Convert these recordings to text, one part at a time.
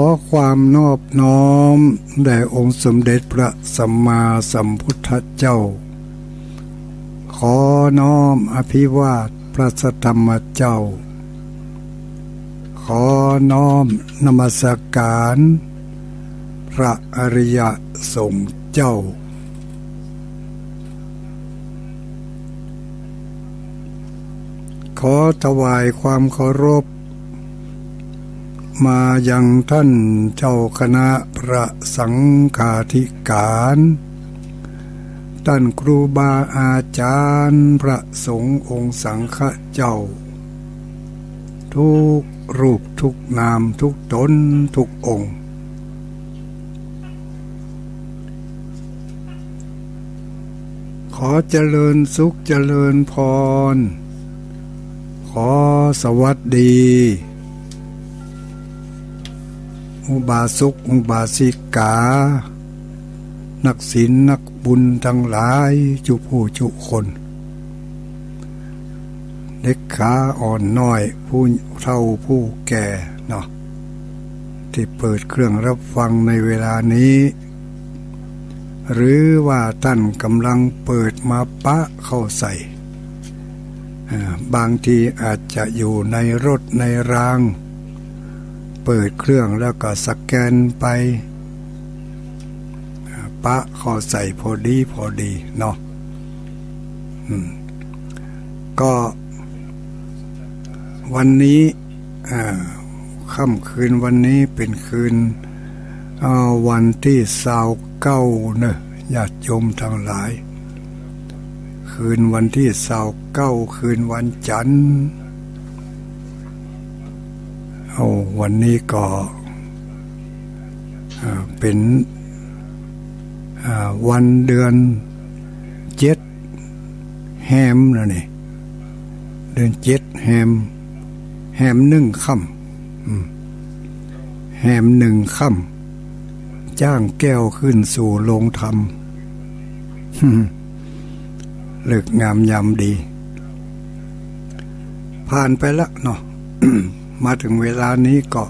อความนอบน้อมแด่องค์สมเด็จพระสัมมาสัมพุทธเจ้าขอน้อมอภิวาทพระสัทธรรมเจ้าขอน้อมนมัสการพระอริยสงฆ์เจ้าขอถวายความเคารพมายังท่านเจ้าคณะพระสังฆาธิการท่านครูบาอาจารย์พระสงฆ์องค์สังฆเจ้าทุกรูปทุกนามทุกตนทุกองค์ขอเจริญสุขเจริญพรขอสวัสดีอุบาสกอุบาสิกานักศีลนักบุญทั้งหลายจุผู้จุคนเด็กขาอ่อนน้อยผู้เฒ่าผู้แก่เนาะที่เปิดเครื่องรับฟังในเวลานี้หรือว่าท่านกำลังเปิดมาปะเข้าใส่บางทีอาจจะอยู่ในรถในรางเปิดเครื่องแล้วก็สแกนไปปะเข้าใส่พอดีเนาะก็วันนี้ค่ำคืนวันนี้เป็นคืนวันที่29เนอะญาติโยมทั้งหลายคืนวันที่29คืนวันจันทร์วันนี้ก็เป็นวันเดือน7แฮมนะนี่เดือน7แฮม1ค่ำแฮม1ค่ำจ้างแก้วขึ้นสู่โรงธรรมเลิกงามยามดีผ่านไปแล้วเนาะ มาถึงเวลานี้ก็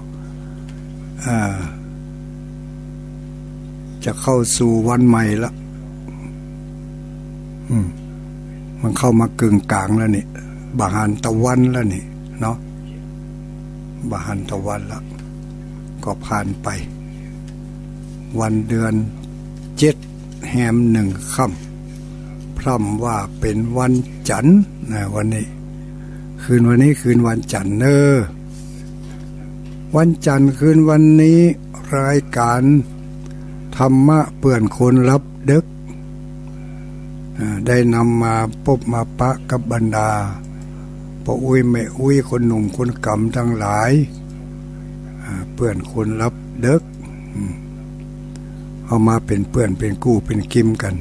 จะเข้าสู่วันใหม่ละมันเข้ามากึ่งกลางแล้วนี่บาหันตะวันแล้วนี่เนาะบาหันตะวันละก็ผ่านไปวันเดือน7แฮม1ค่ำพร่ำว่าเป็นวันจันทร์นะวันนี้คืนวันนี้คืนวันจันทร์เนอวันจันทร์คืนวันนี้รายการธรรมะเปื่อนคนรับดึกได้นำมาพบมาปะกับบรรดาพ่ออุ้ยแม่อุ้ยคนหนุ่มคนกำทั้งหลายเปื่อนคนรับดึกเอามาเป็นเปื่อนเป็นกู้เป็นกิมกัน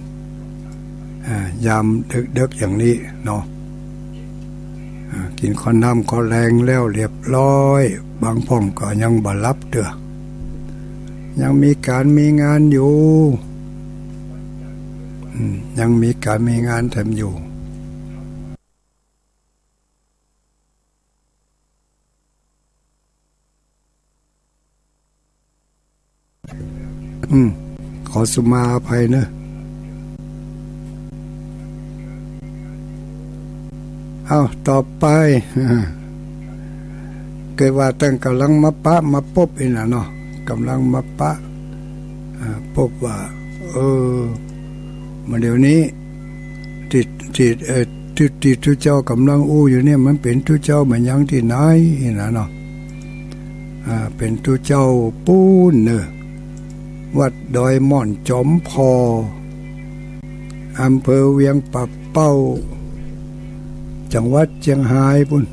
ยามดึกอย่างนี้เนาะกินข้าวน้ำข้าวแรงแล้วเรียบร้อยบางพ่องก็ยังบ่รับเด้อยังมีการมีงานอยู่ยังมีการมีงานทำอยู่ขอสุมาอภัยเนอะต่อไปเกิดว่าตั้งกำลังมาปะมาพบอีกนะเนาะกำลังมาปะพบว่ามาเดี๋ยวนี้ที่ทุเจ้ากำลังอู้อยู่เนี่ยมันเป็นทุเจ้าเหมือนยังที่ไหนนะเนาะเป็นทุเจ้าปูนเนอะวัดดอยม่อนจอมพออำเภอเวียงปะเป้าจังหวัดเชียงรายพุ่น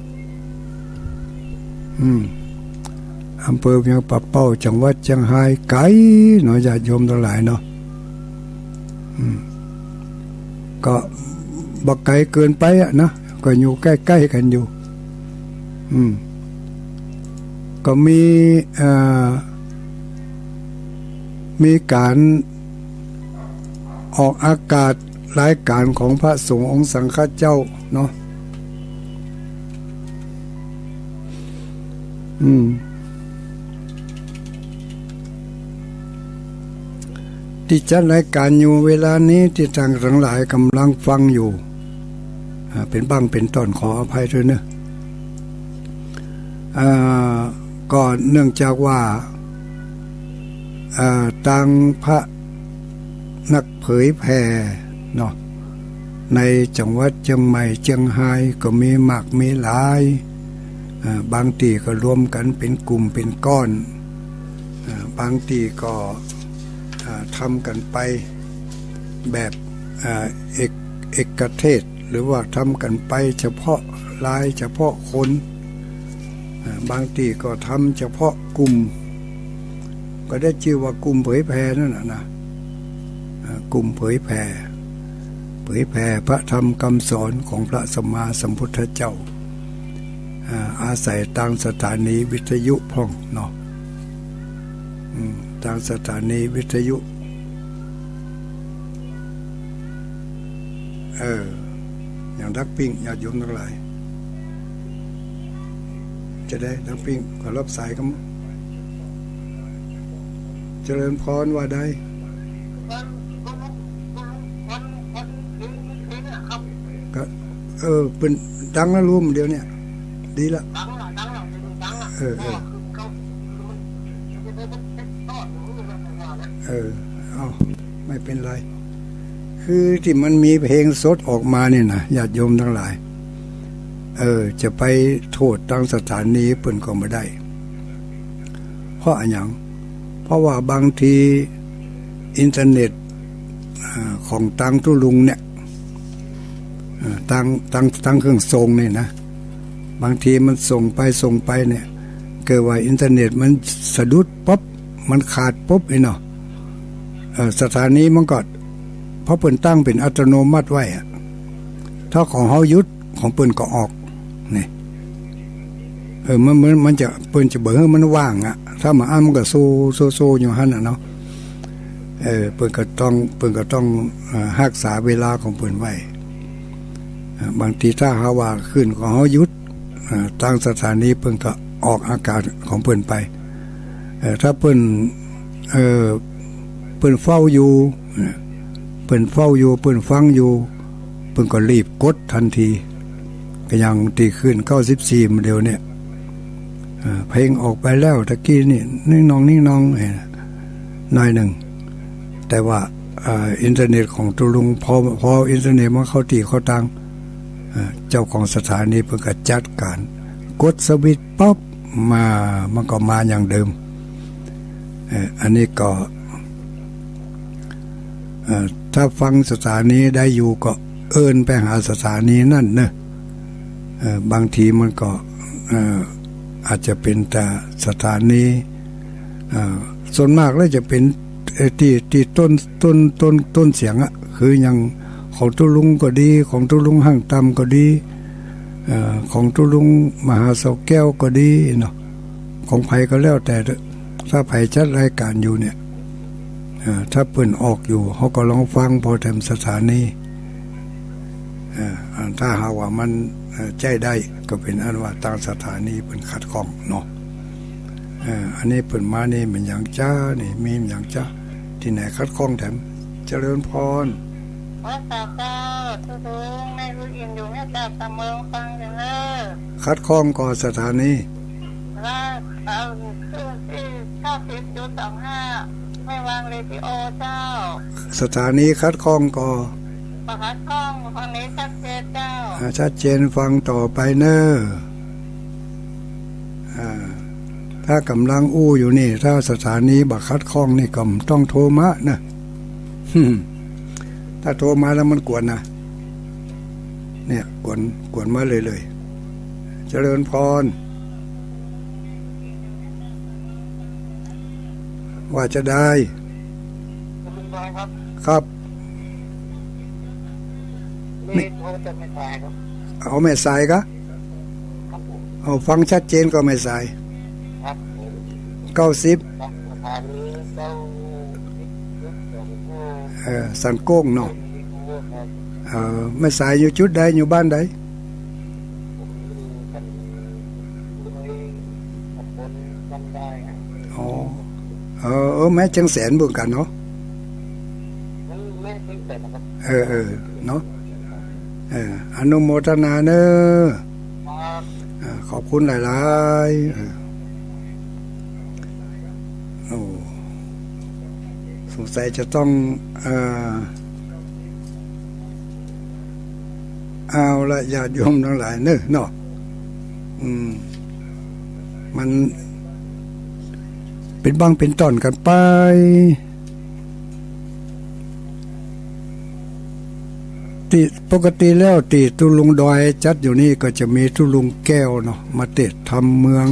อำเภอเวียงปะเป้าจังหวัดเชียงรายไกลหน่อยญาติโยมทั้งหลายเนาะก็บ่ไกลเกินไปอะนะก็อยู่ใกล้ๆกันอยู่ก็มีการออกอากาศรายการของพระสงฆ์องค์สังฆเจ้าเนาะ ที่จัดรายการอยู่เวลานี้ที่ทางทั้งหลายกำลังฟังอยู่เป็นบ้างเป็นตอนขออภัยด้วยเนอะก็เนื่องจากว่าทางพระนักเผยแผ่เนาะในจังหวัดเชียงใหม่เชียงรายก็มีมากมีหลายบางทีก็รวมกันเป็นกลุ่มเป็นก้อนบางทีก็ทำกันไปแบบเอกเทศหรือว่าทำกันไปเฉพาะรายเฉพาะคนบางทีก็ทำเฉพาะกลุ่มก็ได้ชื่อว่ากลุ่มเผยแผ่นั่นนะกลุ่มเผยแผ่พระธรรมคำสอนของพระสัมมาสัมพุทธเจ้าอาศัยทางสถานีวิทยุพ่องเนาะทางสถานีวิทยุอย่างดักปิ้งญาติโยมทั้งหลายจะได้ดักปิ้งขอรับสายกันเจริญพรว่าได้ก็เป็นดังแล้วรู้มันเดียวเนี่ยดีละเอาไม่เป็นไรคือที่มันมีเพลงสดออกมาเนี่ยนะญาติโยมทั้งหลายจะไปโทษทางสถานีเปิ่นก็ไม่ได้เพราะอะไรเพราะว่าบางทีอินเทอร์เน็ตของทางทุลุงเนี่ยทางเครื่องส่งเนี่ยนะบางทีมันส่งไปเนี่ยเกิดว่าอินเทอร์เน็ตมันสะดุดปุ๊บมันขาดปุ๊บเนาะสถานีมันก็เพราะเปิ่นตั้งเป็นอัตโนมัติไว้ถ้าของเฮาหยุดของเปิ่นก็ออกนี่มันจะเปิ่นจะเบิ่งมันว่างถ้ามาอ้ามันก็โซอยู่หั่นเนาะเปิ่นก็ต้องรักษาเวลาของเปิ่นไว้บางทีถ้าหาว่าขึ้นของเฮาหยุดทางสถานีเปิ่นก็ออกอากาศของเปิ่นไปถ้าเปิ่นเฝ้าอยู่เปิ่นฟังอยู่เปิ่นก็รีบกดทันทีก็ยังตีขึ้น94มาเดียวเนี่ยเพลงออกไปแล้วตะกี้นี่นิ่งนองหน่อยหนึ่งแต่ว่าอินเทอร์เน็ตของตุลุงพออินเทอร์เน็ตมันเข้าตีเข้าตังเจ้าของสถานีเพิ่งก็จัดการกดสวิตช์ป๊อบมันก็มาอย่างเดิมอันนี้ก็ถ้าฟังสถานีได้อยู่ก็เอิ้นไปหาสถานีนั่นเนอะบางทีมันก็อาจจะเป็นแต่สถานีส่วนมากแล้วจะเป็นที่ต้นเสียงคืออย่างของตุลุงก็ดีของตุลุงห้างตำก็ดีของตุลุงมหาเสาแก้วก็ดีเนาะของไผก็แล้วแต่ถ้าไผจัดรายการอยู่เนี่ยถ้าเปิ่นออกอยู่เขาก็ลองฟังพอเต็มสถานีถ้าหากว่ามันใจได้ก็เป็นอันว่าทางสถานีเปิ่นขัดข้องเนาะอันนี้เปิ่นมานี่มันอย่างจ้านี่มีอย่างจ้าที่ไหนขัดข้องแถมเจริญพรว่าตาเจ้าทุกๆไม่รู้อินอยู่แม่จับตาเมืองฟังอย่างเนอขัดข้องก่อสถานีว่าเอาชื่อที่90.25ไม่วางเรดิโอเจ้าสถานีคัดข้องก่อประคัดข้องฟังนี้ชัดเจนเจ้าชัดเจนฟังต่อไปเนอะถ้ากำลังอู้อยู่นี่ถ้าสถานีบักคัดข้องนี่ก็ต้องโทรมานะถ้าโทรมาแล้วมันกวนนะเนี่ยกวนมาเลยเจริญพรว่าจะได้ครับนี่โทรจะไม่สายครับเอาไม่สายก็เอาฟังชัดเจนก็ไม่สายครับ90สันโก้งเนาะไม่สายอยู่จุดใดอยู่บ้านใดแม้จังแสนเบิ่งกันเนาะ เนาะอนุโมทนาเนอะขอบคุณหลายๆโอ้สงสัยจะต้องเอาละญาติโยมทั้งหลายเนอะเนาะมันเป็นบางเป็นตอนกันไปติปกติแล้วติตุลุงดอยจัดอยู่นี่ก็จะมีตุลุงแก้วเนาะมาเทศทำเมือง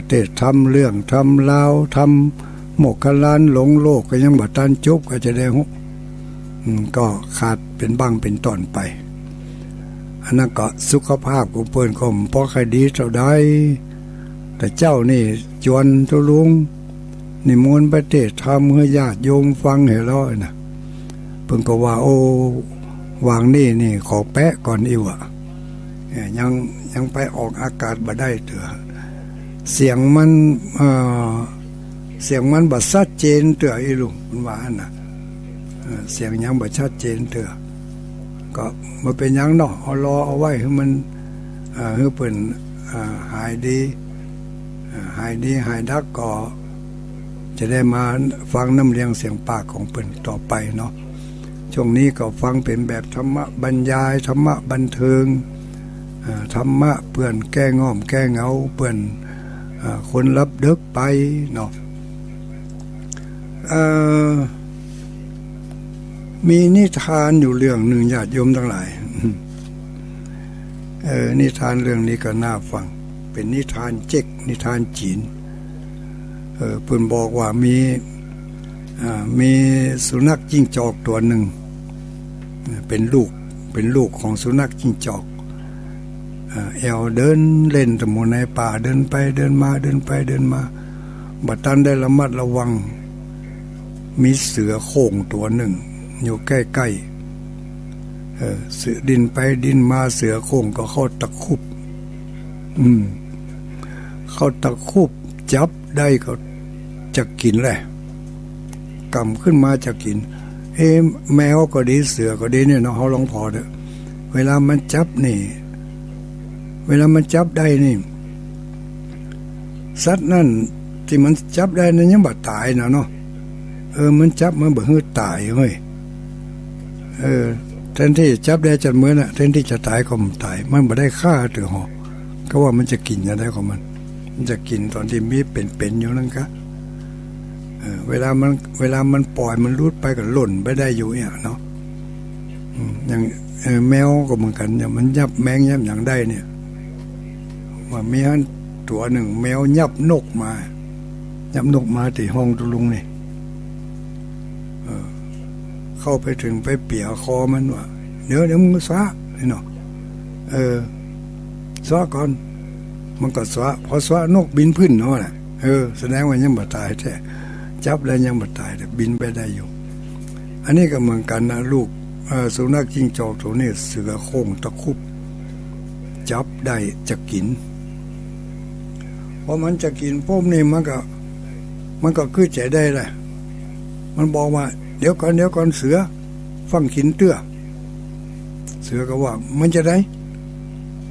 เทศทำเรื่องทำลาวทำโมกขลานหลงโลกก็ยังบ่ทันจบก็จะได้ก็ขาดเป็นบางเป็นตอนไปอันนั้นก็สุขภาพของเพิ่นก็พอใครดีเท่าใดแต่เจ้านี่จวนตุลุงนิมนต์ไปเทศทำให้ญาติโยมฟังให้ร้อยนะเพิ่นก็ว่าโอ้วางนี่ขอแปะก่อนอีวะยังไปออกอากาศบ่ได้เถอะเสียงมันบ่ชัดเจนเถอะอีลุงมันว่าน่ะเสียงยังบ่ชัดเจนเถอะก็บ่เป็นหยังเนาะเอาไว้ให้มันให้เพิ่นหายดีหายดักก็จะได้มาฟังน้ำเลี้ยงเสียงปากของเพิ่นต่อไปเนาะช่วงนี้ก็ฟังเป็นแบบธรรมะบรรยายธรรมะบันเทิงธรรมะเพื่อนแก้ง่อมแก้เหงาเพื่อนคนรับเด็กไปเนาะมีนิทานอยู่เรื่องหนึ่งญาติโยมทั้งหลายนิทานเรื่องนี้ก็น่าฟังเป็นนิทานเจ๊กนิทานจีนเพิ่นบอกว่ามีสุนัขจิ้งจอกตัวหนึ่งเป็นลูกของสุนัขจิ้งจอกเดินเล่นตะมูในป่าเดินไปเดินมาบัดตันได้ระมัดระวังมีเสือโคร่งตัวหนึ่งอยู่ใกล้ๆเสือดินไปดินมาเสือโคร่งก็เข้าตะคุบเข้าตะคุบจับได้ก็จะกินแหละกำขึ้นมาจะกินแมวก็ดีเสือก็ดีเนี่ยเนาะเขาลองพอเถอะเวลามันจับได้นี่สัตว์นั่นที่มันจับได้นั้นยังบ่ตายนะเนาะมันจับมันบ่ฮือตายเฮ้ยแทนที่จับได้จัดเหมือนน่ะแทนที่จะตายก็มันตายมันบ่ได้ฆ่าถือหอก็ว่ามันจะกินจะได้ของมันจะกินตอนที่มีเป็นอยู่นั่นก็เวลามันปล่อยมันรุดไปก็หล่นไปได้อยู่เนี่ยเนาะอย่างแมวก็เหมือนกันเนี่ยมันยับแมงยับอย่างได้เนี่ยว่ามีฮั่นตัวหนึ่งแมวยับนกมาที่ห้องตุลุงนี่เข้าไปถึงไปเปี่ยคอมันว่าเดี๋ยวมึงซะนี่เนาะซะก่อนมันก็ซะพอซะนกบินขึ้นเนาะน่ะแสดงว่ายังบ่ตายแท้จับแล้วยังบ่ตายแต่บินไปได้อยู่อันนี้ก็เหมือนกันนะลูกสุนัขจิ้งจอกตัวนี้เสือโคร่งตะคุบจับได้จะกินพอมันจะกินปุ๊บนี่มันก็คือใจได้แหละมันบอกว่าเดี๋ยวก่อนเสือฟังกินเตื้อเสือก็ว่ามันจะได้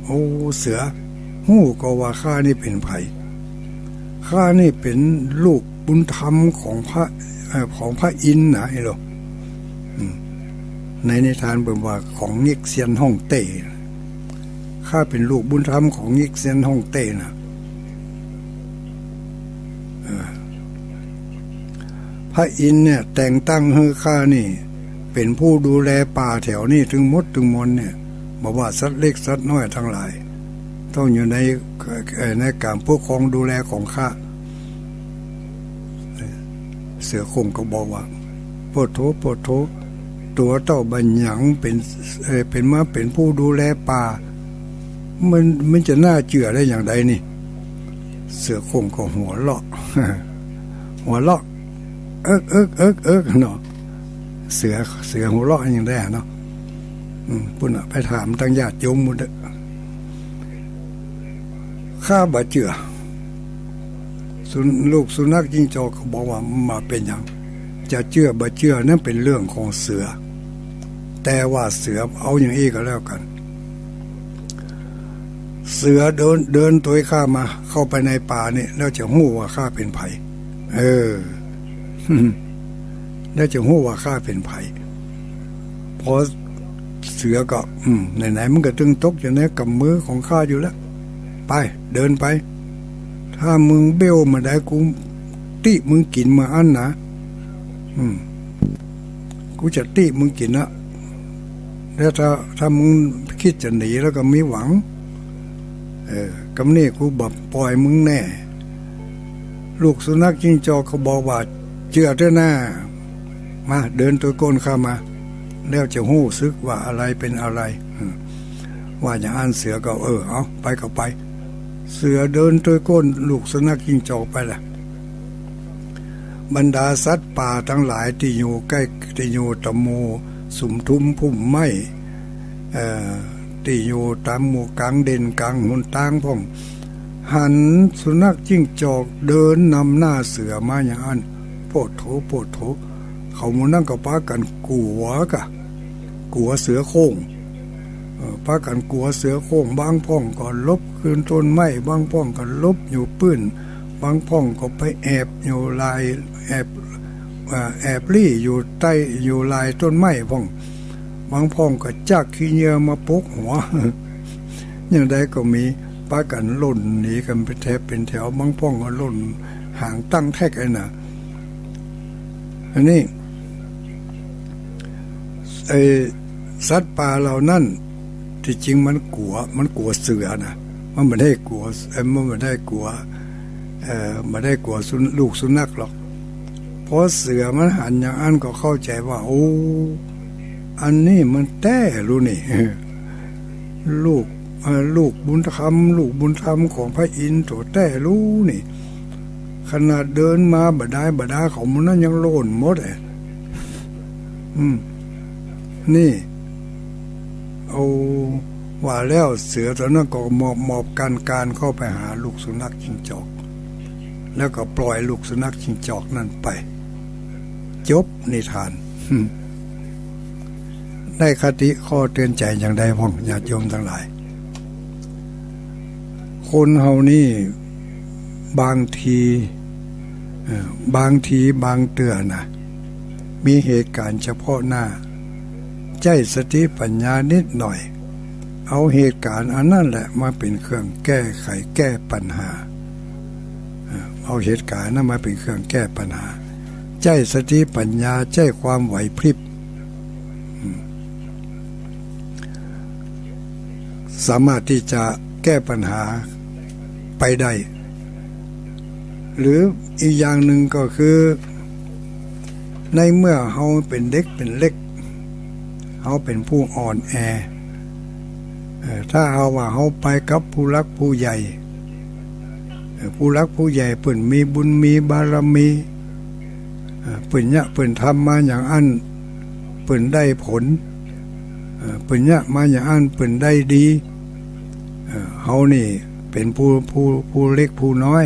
โอ้เสือฮู้ก็ว่าข้านี่เป็นไผข้านี่เป็นลูกบุญธรรมของพระอินทร์นะไอ้หรอในนิทานบอกว่าของงิกเซียนฮ่องเต้ข้าเป็นลูกบุญธรรมของงิกเซียนฮ่องเต้นะพระอินทร์เนี่ยแต่งตั้งให้ข้านี่เป็นผู้ดูแลป่าแถวนี้ถึงมดถึงมนเนี่ยบอกว่าสัตว์เล็กสัตว์น้อยทั้งหลายต้องอยู่ในการปกครองดูแลของข้าเสือคงก็บอกว่าโปรดโทตัวเต้าบัญญังเป็นมาเป็นผู้ดูแลป่ามันจะน่าเชื่อได้อย่างใดนี่เสือคงก็หัวเราะเอิกเนาะเสือหัวเราะอย่างได้เนาะปุ่นไปถามทางญาติโยมหมดข้าบ่เชื่อลูกสุนัขจิ้งจอกเขาบอกว่ามาเป็นอย่างจะเชื่อบ่เชื่อนั่นเป็นเรื่องของเสือ แต่ว่าเสือเอาอย่างนี้ก็แล้วกันเสือเดินตัวข้ามาเข้าไปในป่านี่แล้วจะหู้ว่าข้าเป็นไผแล้วจะหู้ว่าข้าเป็นไผพอเสือก็ไหนๆมันก็ตึงตกอยู่ในกำมือของข้าอยู่แล้วไปเดินไปถ้ามึงเบี้ยวมาได้กูติมึงกินมาอันนะกูจะติมึงกินนะแล้วถ้ามึงคิดจะหนีแล้วก็มีหวังกำนี้กูแบบปล่อยมึงแน่ลูกสุนัขจิ้งจอกเขาบอกว่าเชื่อเถอะหน้ามาเดินตัวก้นเข้ามาแล้วจะหู้ซึกว่าอะไรเป็นอะไรว่าอย่างอันเสือก็เอาไปก็ไปเสือเดินตัวก้นลูกสุนัขจิ้งจอกไปแหละบรรดาสัตว์ป่าทั้งหลายที่อยู่ใกล้ที่อยู่ตะมูสุมทุมพุ่มไม้ที่อยู่ตามหมู่กลางเด่นกลางหุนต่างพ่องหันสุนัขจิ้งจอกเดินนำหน้าเสือมาอย่างอันโพดโถเขามานั่งกับป้ากันกลัวเสือโค้งป้ากันกลัวเสือโค้งบางพ่องก็ลบคืนต้นไม้บางพ่องก็ลบอยู่ปื้นบางพ่องก็ไปแอบอยู่ลายแอบลี่อยู่ใต้อยู่ลายต้นไม้พ่องบางพ่องก็จักขี้เหงื่อมาปกหัวอย่างใดก็มีป้ากันล่นหนีกันไปแทบเป็นแถวบางพ่องก็ล่นห่างตั้งแทกไอ้น่ะอันนี้ไอ้สัตว์ป่าเหล่านั้นที่จริงมันกลัวเสือนะมันไม่ได้กลัวมันไม่ได้กลัวลูกสุนัขหรอกเพราะเสือมันหันอย่างอันก็เข้าใจว่าโอ้อันนี้มันแต้รู้นี่ลูกบุญธรรมของพระอินทร์ตัวแต้รู้นี่ขนาดเดินมาบดาเขามันนั้นยังโล่นหมดนี่เอาว่าแล้วเสือตัวนั้นก็มอบการเข้าไปหาลูกสุนัขจิ้งจอกแล้วก็ปล่อยลูกสุนัขจิ้งจอกนั่นไปจบนิทานได้คติข้อเตือนใจอย่างใดพ้องญาติโยมทั้งหลายคนเฮานี่บางทีบางเตือนนะมีเหตุการณ์เฉพาะหน้าใจสติปัญญานิดหน่อยเอาเหตุการณ์อันนั้นแหละมาเป็นเครื่องแก้ไขแก้ปัญหาเอาเหตุการณ์นั้นมาเป็นเครื่องแก้ปัญหาใจสติปัญญาใจความไหวพริบสามารถที่จะแก้ปัญหาไปได้หรืออีกอย่างหนึ่งก็คือในเมื่อเฮาเป็นเด็กเป็นเล็กเฮาเป็นผู้อ่อนแอถ้าเฮาว่าเฮาไปกับผู้รักผู้ใหญ่เพิ่นมีบุญมีบารมีเพิ่นทำมาอย่างอันเพิ่นได้ผลเพิ่นมาอย่างอันเพิ่นได้ดีเฮานี่เป็นผู้เล็กผู้น้อย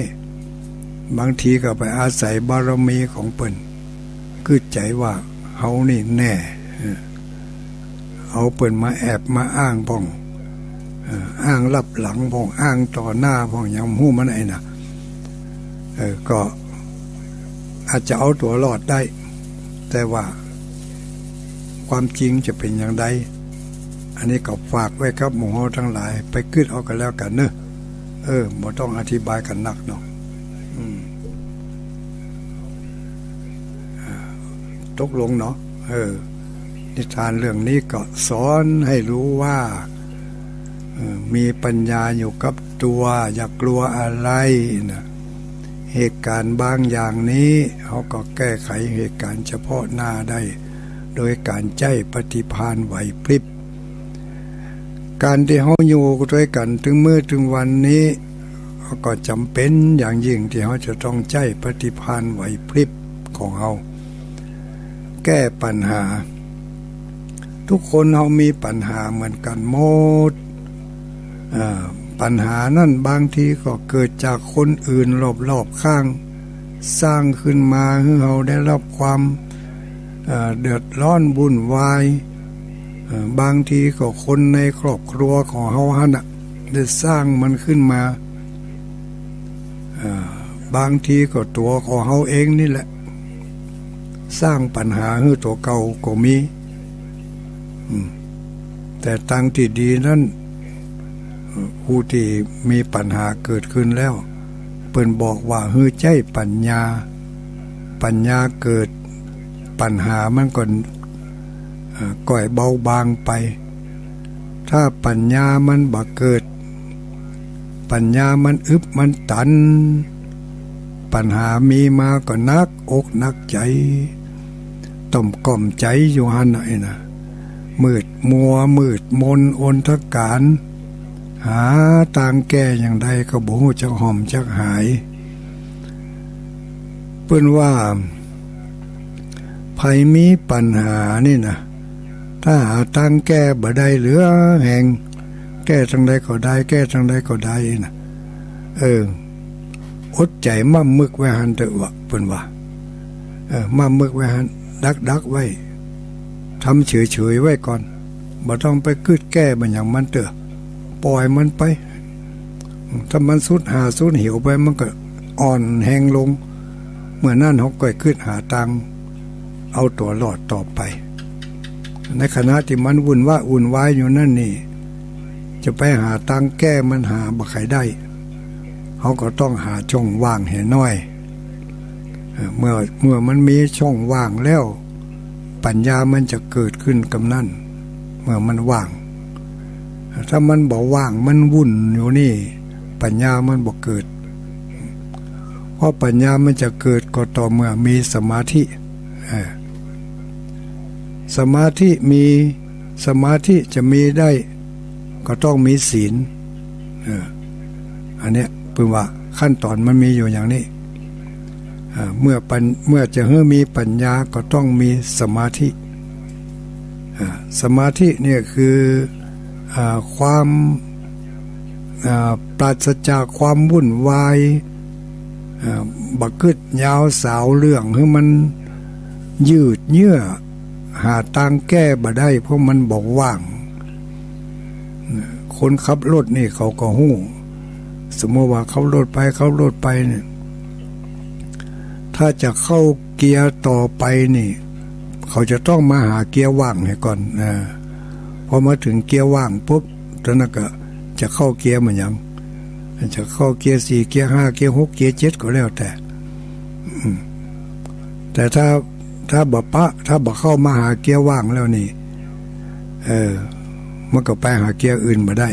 บางทีก็ไปอาศัยบารมีของเพิ่นคือใจว่าเฮานี่แน่เอาเปิ้นมาแอบมาอ้างพ่องอ้างลับหลังพ่องอ้างต่อหน้าพ่องยังหู้มันไอ้น่ะก็อาจจะเอาตัวรอดได้แต่ว่าความจริงจะเป็นอย่างไรอันนี้ก็ฝากไว้ครับหมู่เฮาทั้งหลายไปคิดเอากันแล้วกันเนอะบ่ต้องอธิบายกันนักเนาะตกลงเนาะนิทานเรื่องนี้ก็สอนให้รู้ว่ามีปัญญาอยู่กับตัวอย่ากลัวอะไรนะเหตุการณ์บางอย่างนี้เขาก็แก้ไขเหตุการณ์เฉพาะหน้าได้โดยการใจปฏิภาณไหวพริบการที่เขาอยู่ด้วยกันถึงมื้อถึงวันนี้ก็จำเป็นอย่างยิ่งที่เขาจะต้องใจปฏิภาณไหวพริบของเขาแก้ปัญหาทุกคนเขามีปัญหาเหมือนกันหมดปัญหานั่นบางทีก็เกิดจากคนอื่นรอบๆข้างสร้างขึ้นมาให้เราได้รับความเดือดร้อนวุ่นวาย บางทีก็คนในครอบครัวของเฮาหั่นน่ะได้สร้างมันขึ้นมาบางทีก็ตัวของเฮาเองนี่แหละสร้างปัญหาให้ตัวเก่าก็มีแต่ทางที่ดีนั้นผู้ที่มีปัญหาเกิดขึ้นแล้วเพิ่นบอกว่าฮื้อใจปัญญาเกิดปัญหามันก็ก่อยเบาบางไปถ้าปัญญามันบ่เกิดปัญญามันอึบมันตันปัญหามีมาก็นักอกนักใจต้มก่อมใจอยู่หั่นน่ะนะมืดมัวมืดมนอนทการหาทางแก้อย่างใดก็บ่ฮู้จักหอมจักหายเพิ่นว่าไผมีปัญหานี่นะถ้าหาทางแก้บ่ได้เหลือแห่งแก้ทางใดก็ได้แก้ทางใดก็ได้นะอดใจมั่มมึกไว้หันเถอะวะเพิ่นว่ามั่มมึกไว้หันดักไว้ทำเฉยๆไว้ก่อนบ่ต้องไปกึดแก้มันอย่างมันเถอะปล่อยมันไปถ้ามันสุดหาสุดหิวไปมันก็อ่อนแห้งลงเมื่อนั้นเฮาก็ขึ้นหาทางเอาตัวรอดต่อไปในขณะที่มันวุ่นวายอยู่นั่นนี่จะไปหาทางแก้มันหาบ่ใครได้เขาก็ต้องหาช่องว่างให้น้อยเมื่อมันมีช่องว่างแล้วปัญญามันจะเกิดขึ้นกับนั่นเมื่อมันว่างถ้ามันบ่ว่างมันวุ่นอยู่นี่ปัญญามันบ่เกิดเพราะปัญญามันจะเกิดก็ต่อเมื่อมีสมาธิสมาธิจะมีได้ก็ต้องมีศีลอันเนี้ยเพิ่นว่าขั้นตอนมันมีอยู่อย่างนี้เมื่อจะให้มีปัญญาก็ต้องมีสมาธิสมาธิเนี่ยคือความปราศจากความวุ่นวายบักกึดยาวสาวเรื่องให้มันยืดเยื้อหาทางแก้บ่ได้เพราะมันบ่ว่างคนขับรถนี่เขาก็ฮู้สมมติว่าเขารถไปเนี่ยถ้าจะเข้าเกียร์ต่อไปนี่เขาจะต้องมาหาเกียร์ว่างให้ก่อนพอมาถึงเกียร์ว่างปุ๊บตอนนั้นก็จะเข้าเกียร์มันยังจะเข้าเกียร์4เกียร์5เกียร์6เกียร์7ก็แล้วแต่ถ้าบ่เข้ามาหาเกียร์ว่างแล้วนี่มันก็ไปหาเกียร์อื่นบ่ได้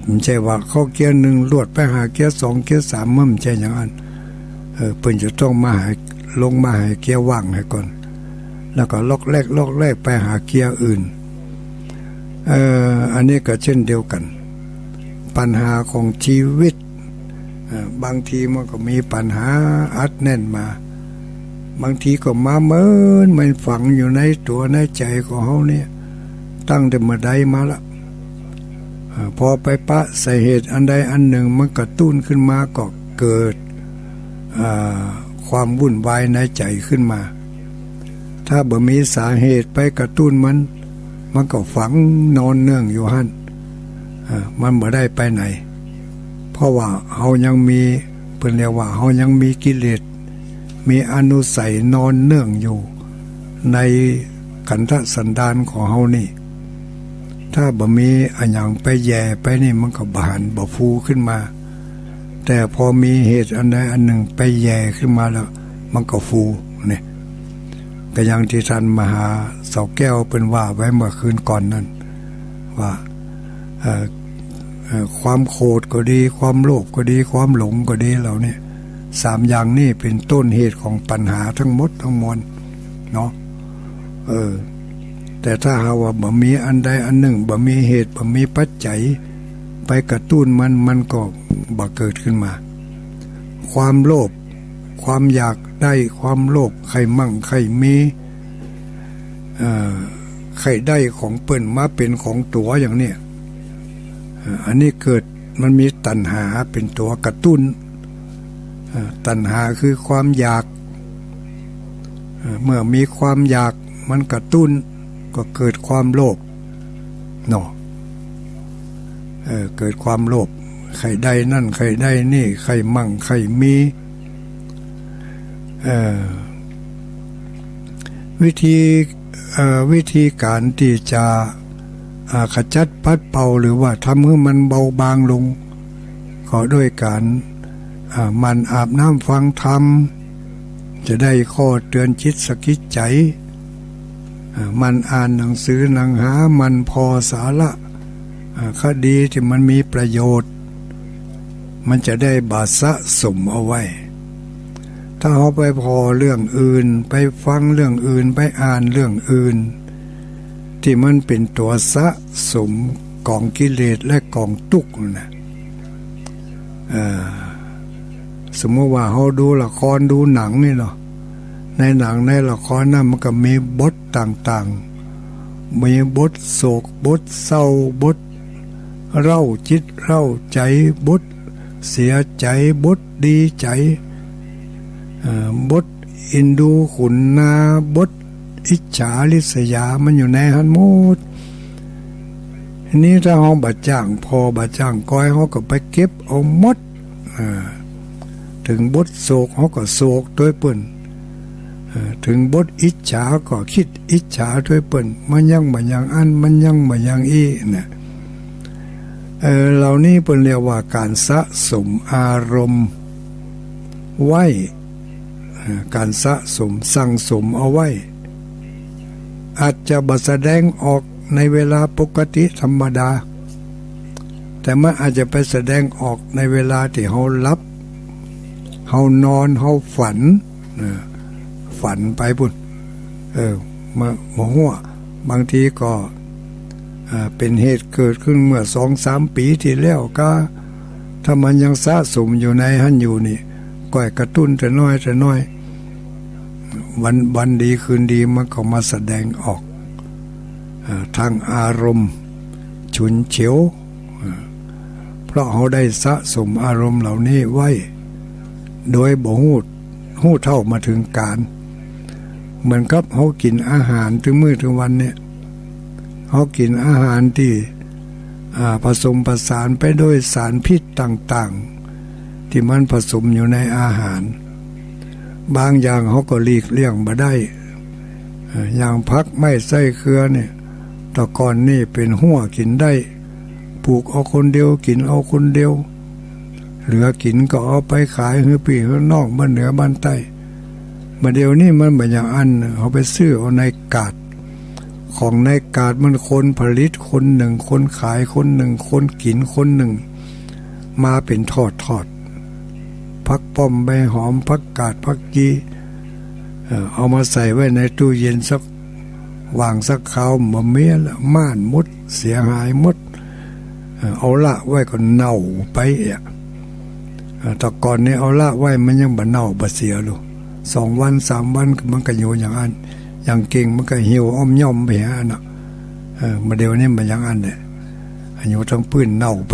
ไม่ใช่ว่าเข้าเกียร์1ลวดไปหาเกียร์2เกียร์3มันไม่ใช่อย่างนั้นเพิ่นจะต้องมาหาลงมาหาเกียร์ว่างให้ก่อนแล้วก็ล็อกแรกไปหาเกียร์อื่นอันนี้ก็เช่นเดียวกันปัญหาของชีวิตบางทีมันก็มีปัญหาอัดแน่นมาบางทีก็มามันฝังอยู่ในตัวในใจของเฮาเนี่ยตั้งแต่เมื่อใดมาละพอไปปะใส่เหตุอันใดอันหนึ่งมันกระตุ้นขึ้นมาก็เกิดความวุ่นวายในใจขึ้นมาถ้าบ่มีสาเหตุไปกระตุ้นมันก็ฝังนอนเนื่องอยู่หั่นมันบ่ได้ไปไหนเพราะว่าเฮายังมีเพิ่นเรียกว่าเฮายังมีกิเลสมีอนุสัยนอนเนื่องอยู่ในขันธสันดานของเฮานี่ถ้าบ่มีอันหยังไปแย่ไปนี่มันก็บานบ่ฟูขึ้นมาแต่พอมีเหตุอันใดอันหนึ่งไปแย่ขึ้นมาแล้วมันก็ฟูนี่ก็อย่างที่ท่านมหาเสาแก้วเป็นว่าไว้เมื่อคืนก่อนนั้นว่าความโกรธก็ดีความโลภก็ดีความหลงก็ดีเหล่านี้3อย่างนี้เป็นต้นเหตุของปัญหาทั้งหมดทั้งมวลเนาะแต่ถ้าหาว่าบ่มีอันใดอันหนึ่งบ่มีเหตุบ่มีปัจจัยไปกระตุ้นมันก็บ่เกิดขึ้นมาความโลภความอยากได้ความโลภใครมั่งใครมีใครได้ของเปิ้นมาเป็นของตัวอย่างเนี้ยอันนี้เกิดมันมีตัณหาเป็นตัวกระตุ้นตัณหาคือความอยากเมื่อมีความอยากมันกระตุ้น ก็เกิดความโลภเนาะเกิดความโลภใครได้นั่นใครได้นี่ใครมั่งใครมีวิธีการที่จะขจัดปัดเป่าหรือว่าทำให้มันเบาบางลงก็ด้วยการมันอาบน้ำฟังธรรมจะได้ข้อเตือนจิตสกิจใจมันอ่านหนังสือหนังหามันพอสาระคดีที่มันมีประโยชน์มันจะได้บาสะสมเอาไว้ถ้าเขาไปพอเรื่องอื่นไปฟังเรื่องอื่นไปอ่านเรื่องอื่นที่มันเป็นตัวสะสมกองกิเลสและกองทุกข์นะสมมติว่าเขาดูละครดูหนังนี่เนาะในหนังในละครนั้นมันก็มีบทต่างๆมีบทโศกบทเศร้าบทเร่าจิตเร่าใจบทเสียใจบทดีใจบทอินดูขุนนาบทอิจฉาริษยามันอยู่ในหันหมดนี้ถ้าเขาบาจ้างพอบาจ้างก้อยเขาก็ไปเก็บเอาหมดถึงบทโศกเขาก็โศกด้วยเปิ้นถึงบทอิจฉาก็คิดอิจฉาด้วยเปิ้นมันยังบ่อย่างอันมันยังบ่อย่างอีเนี่ยเหล่านี้เปิ้นเรียกว่าการสะสมอารมณ์ไว้การสะสมสั่งสมเอาไว้อาจจะบ่แสดงออกในเวลาปกติธรรมดาแต่มันอาจจะไปแสดงออกในเวลาที่เฮาหลับเฮานอนเฮาฝันไปพุ่นมาหัวบางทีก็เป็นเหตุเกิดขึ้นเมื่อ 2-3 ปีที่แล้วก็ถ้ามันยังสะสมอยู่ในหันอยู่นี่ก็กระตุ้นแต่น้อยวันดีคืนดีมันก็มาแสดงออกทางอารมณ์ฉุนเฉียวเพราะเขาได้สะสมอารมณ์เหล่านี้ไว้โดยบ่ฮู้เท่ามาถึงการเหมือนกับเขากินอาหารถึงมื้อถึงวันเนี่ยเขากินอาหารที่ผสมผสานไปด้วยสารพิษต่างๆที่มันผสมอยู่ในอาหารบางอย่างเขาก็หลีกเลี่ยงบ่ได้อย่างพักไม่ใส่เครือเนี่ยแต่ก่อนนี่เป็นหัวกินได้ปลูกเอาคนเดียวกินเอาคนเดียวเหลือกินก็เอาไปขายให้พี่ให้น้องบ้านเหนือบ้านใต้มาเดี๋ยวนี้มันบ่อย่างอันเขาไปซื้อเอาในกาดของในกาดมันคนผลิตคนหนึ่งคนขายคนหนึ่งคนกินคนหนึ่งมาเป็นทอดพักป้อมใบหอมพักกาดพักจีเอามาใส่ไว้ในตู้เย็นสักวางสักคราวมาเมียละม่านมดเสียหายมดเอาละไว้ก็เน่าไปแต่ก่อนนี้เอาละไว้มันยังบ่เน่าบ่เสียลูก2 วัน3 วันมันก็อยู่อย่างอันอย่างเก่งมันก็เหี่ยวอ้อมย่อมไปหาน่ะมาเดี๋ยวนี้มันอย่างอันเนี่ยอยู่ทั้งปื้นเน่าไป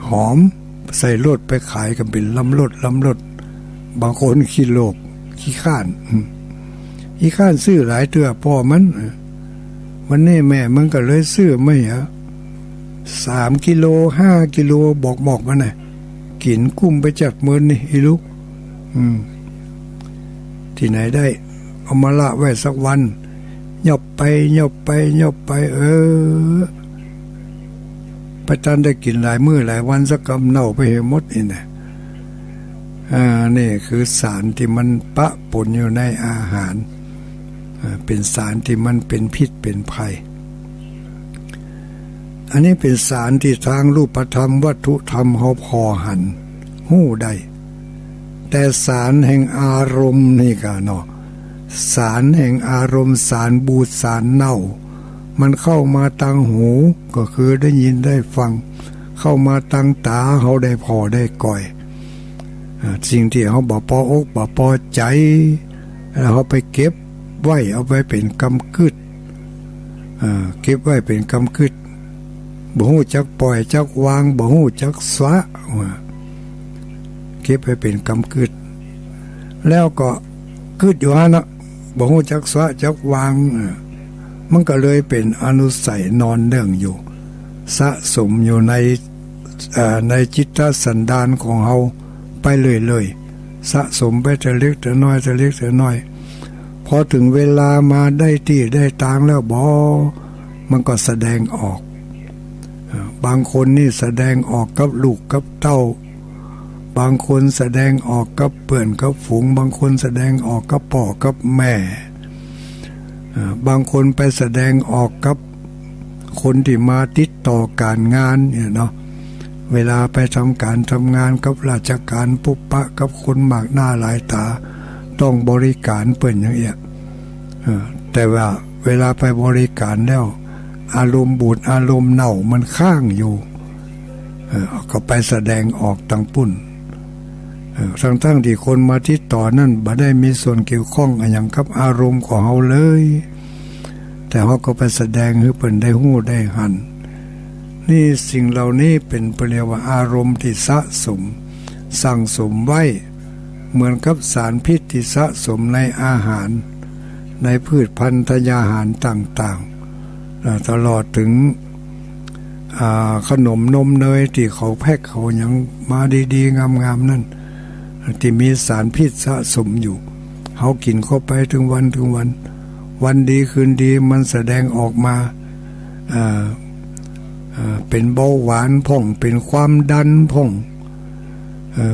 หอมใส่รถไปขายกันเป็นลำรถบางคนขี้โลภขี้ข้านซื้อหลายเตื้อพ่อมันวันนี้แม่มันก็เลยซื้อไม่3 กิโล5 กิโลบอกมันน่ะกินกุ้มไปจัดมื้อนี่อีลูกที่ไหนได้เอามาละไว้สักวันยบไปประจันได้กินหลายมื้อหลายวันสักกำเน่าไปให้หมดนี่นะนี่คือสารที่มันปะปนอยู่ในอาหารเป็นสารที่มันเป็นพิษเป็นภัยอันนี้เป็นสารที่ทางรูปธรรมวัตถุธรรมเขาพอหันหู้ได้แต่สารแห่งอารมณ์นี่ก็เนาะสารแห่งอารมณ์สารบูดสารเน่ามันเข้ามาทางหูก็คือได้ยินได้ฟังเข้ามาทางตาเขาได้พอได้ก่อยสิ่งที่เขาบ่พออกบ่พอใจแล้วเขาไปเก็บไว้เอาไว้เป็นกำกึดเก็บไว้เป็นกำกึดบ่ฮู้จักปล่อยจักวางบ่ฮู้จักสวะเก็บไว้เป็นกำกึดแล้วก็กึดอยู่ฮะเนาะ บ่ฮู้จักสวะจักวางมันก็เลยเป็นอนุสัยนอนเนื่องอยู่สะสมอยู่ในจิตสันดานของเฮาไปเรื่อยๆสะสมไปแต่เล็กแต่น้อยแต่เล็กแต่น้อยพอถึงเวลามาได้ที่ได้ทางแล้วมันก็แสดงออกบางคนนี่แสดงออกกับลูกกับเต้าบางคนแสดงออกกับเพื่อนกับฝูงบางคนแสดงออกกับพ่อกับแม่บางคนไปแสดงออกกับคนที่มาติดต่อการงานเนี่ยเนาะเวลาไปทำการทำงานกับราชการปุบปะกับคนมากหน้าหลายตาต้องบริการเปิ่นอย่างเงี้ยแต่ว่าเวลาไปบริการแล้วอารมณ์บูดอารมณ์เน่ามันข้างอยู่ก็ไปแสดงออกต่างปุ่นทั้งที่คนมาติดต่อนั่นบ่ได้มีส่วนเกี่ยวข้องอย่างกับอารมณ์ของเฮาเลยแต่เขาก็ไปแสดงให้เปิ่นได้หู้ได้หันนี่สิ่งเหล่านี้เป็นเรียกว่าอารมณ์ที่สะสมสั่งสมไว้เหมือนกับสารพิษที่สะสมในอาหารในพืชพันธุ์ยาหารต่างๆตลอดถึงขนมนมเนยที่เขาแพ็คเขายังมาดีๆงามๆนั่นที่มีสารพิษสะสมอยู่เขากินเข้าไปถึงวันดีคืนดีมันแสดงออกมาเป็นเบาหวานพ่องเป็นความดันพ่อง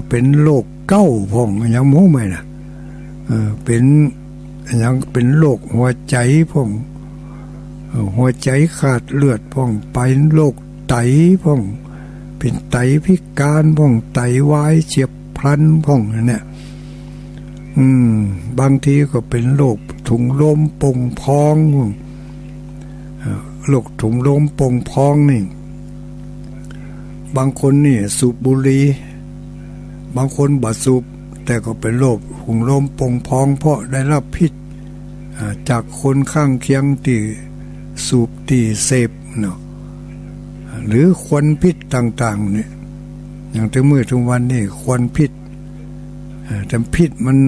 เป็นโรคเก้าพ่องยังมู้ไหมนะเป็นยังเป็นโรคหัวใจพ่องหัวใจขาดเลือดพ่องไปโรคไตพ่องเป็นไตพิการพ่องไตวายเฉียบพลันพ่องเนี่ยบางทีก็เป็นโรคถุงลมโป่งพองโรคถุงลมโป่งพองนี่บางคนนี่สูบบุหรี่บางคนบ่สูบแต่ก็เป็นโรคถุงลมโป่งพองเพราะได้รับพิษจากคนข้างเคียงที่สูบที่เสพเนาะหรือควันพิษต่างๆเนี่ยอย่างถึงมื้อถึงวันนี้ควันพิษแต่พิษมัน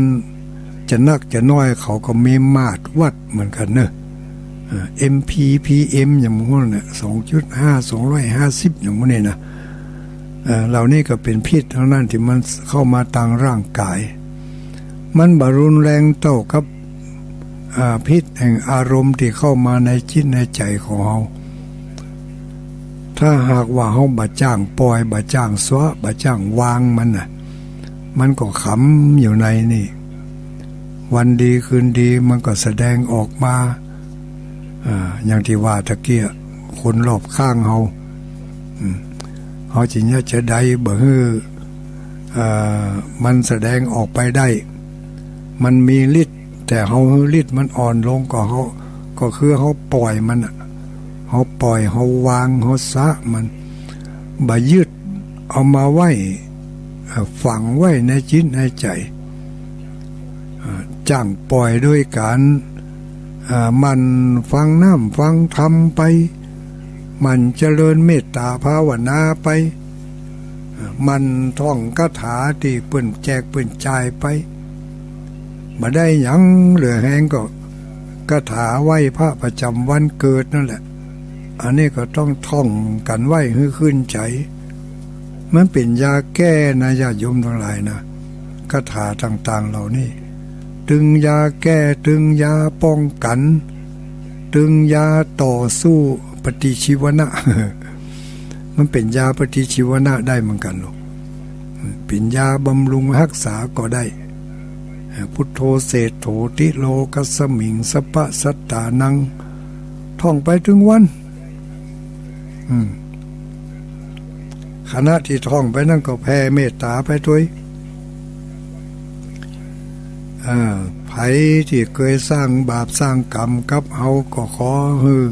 จะนักจะน้อยเขาก็มีมาตรวัดเหมือนกันเนอะMPPM อย่างพวกนั้น 2.5 250อย่างพวกนี้นะเหล่านี้ก็เป็นพิษทั้งนั้นที่มันเข้ามาทางร่างกายมันบรุนแรงเท่ากับพิษแห่งอารมณ์ที่เข้ามาในจิตในใจของเราถ้าหากว่าเราบ่จ้างปล่อยบ่จ้างสวะบ่จ้างวางมันน่ะมันก็ขำอยู่ในนี่วันดีคืนดีมันก็แสดงออกมาอย่างที่ว่าตะเกียคนรอบข้างเขาจิเนี่ยจะได้บ่ฮื้อมันแสดงออกไปได้มันมีฤทธิ์แต่เขาฤทธิ์มันอ่อนลงก็คือเขาปล่อยมันเขาปล่อยเขาวางเขาสะมันบ่ยึดเอามาไว้ฝังไว้ในจิตในใจจ้างปล่อยด้วยการมันฟังน้ำฟังธรรมไปมันเจริญเมตตาภาวนาไปมันท่องคาถาที่เปิ้นแจกเปิ้นจ่ายไปมาได้หยังเหลือแห้งก็คาถาไหว้พระประจำวันเกิดนั่นแหละอันนี้ก็ต้องท่องกันไหว้ให้ขึ้นใจมันเป็นยาแก้นะญาติโยมทั้งหลายนะคาถาต่างๆเหล่านี้ตึงยาแก้ตึงยาป้องกันตึงยาต่อสู้ปฏิชีวนะ มันเป็นยาปฏิชีวนะได้เหมือนกันลูกเป็นยาบำรุงรักษาก็ได้พุทโธเศธโธติโลกัสสมิงสปะสัตตานังท่องไปถึงวันขณะที่ท่องไปนั่นก็แผ่เมตตาไปด้วยไผที่เคยสร้างบาปสร้างกรรมกับเฮาก็ขอฮือ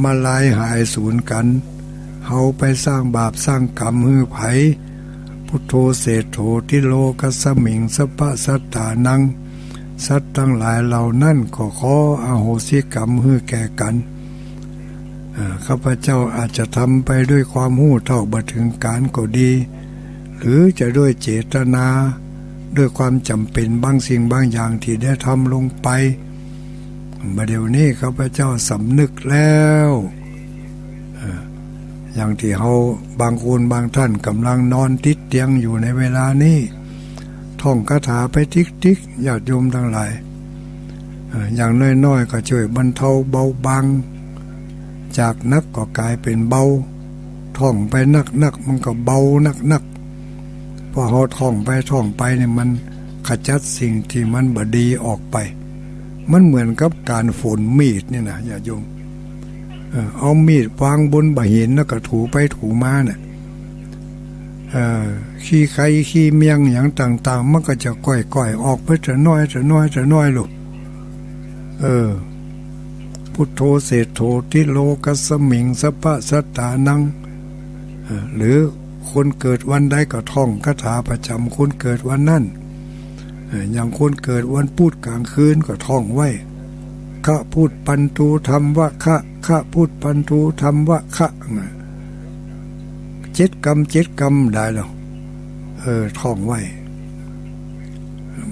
มาลายหายสูญกันเฮาไปสร้างบาปสร้างกรรมฮือไผพุทโธเศธโธติโลกัสสมิงสปะสัตตานังสัตว์ทั้งหลายเหล่านั้นก็ขออโหสิกรรมฮือแก่กันข้าพเจ้าอาจจะทำไปด้วยความหู้เท่าบ่ถึงการก็ดีหรือจะด้วยเจตนา ด้วยความจำเป็นบางสิ่งบางอย่างที่ได้ทำลงไปบัดเดี๋ยวนี้ข้าพเจ้าสำนึกแล้วอย่างที่เฮาบางคนบางท่านกำลังนอนติดเตียงอยู่ในเวลานี้ท่องคาถาไปทิกๆญาติโยมทั้งหลายอย่างน้อยๆก็ช่วยบรรเทาเบาบางจากนักก็กลายเป็นเบาท่องไปนักมันก็เบานักพอเฮาท่องไปเนี่ยมันขจัดสิ่งที่มันบ่ดีออกไปมันเหมือนกับการฝนมีดนี่นะญาติโยมเอามีดวางบนบ่หินแล้วก็ถูไปถูมาเนี่ยขี้ไข่ขี้เมียงอย่างต่างๆมันก็จะก่อยๆออกไปจะน้อยลูกพุทโธเศโธทิโลกัสมิงสัพพะสัตตานังหรือคนเกิดวันใดก็ท่องคาถาประจำคนเกิดวันนั้นอย่างคนเกิดวันพุธกลางคืนก็ท่องไว้ขะพูดปันตูธรรมวะขะพูดปันตูธรรมวะขะ7 กรรมได้แล้วท่องไว้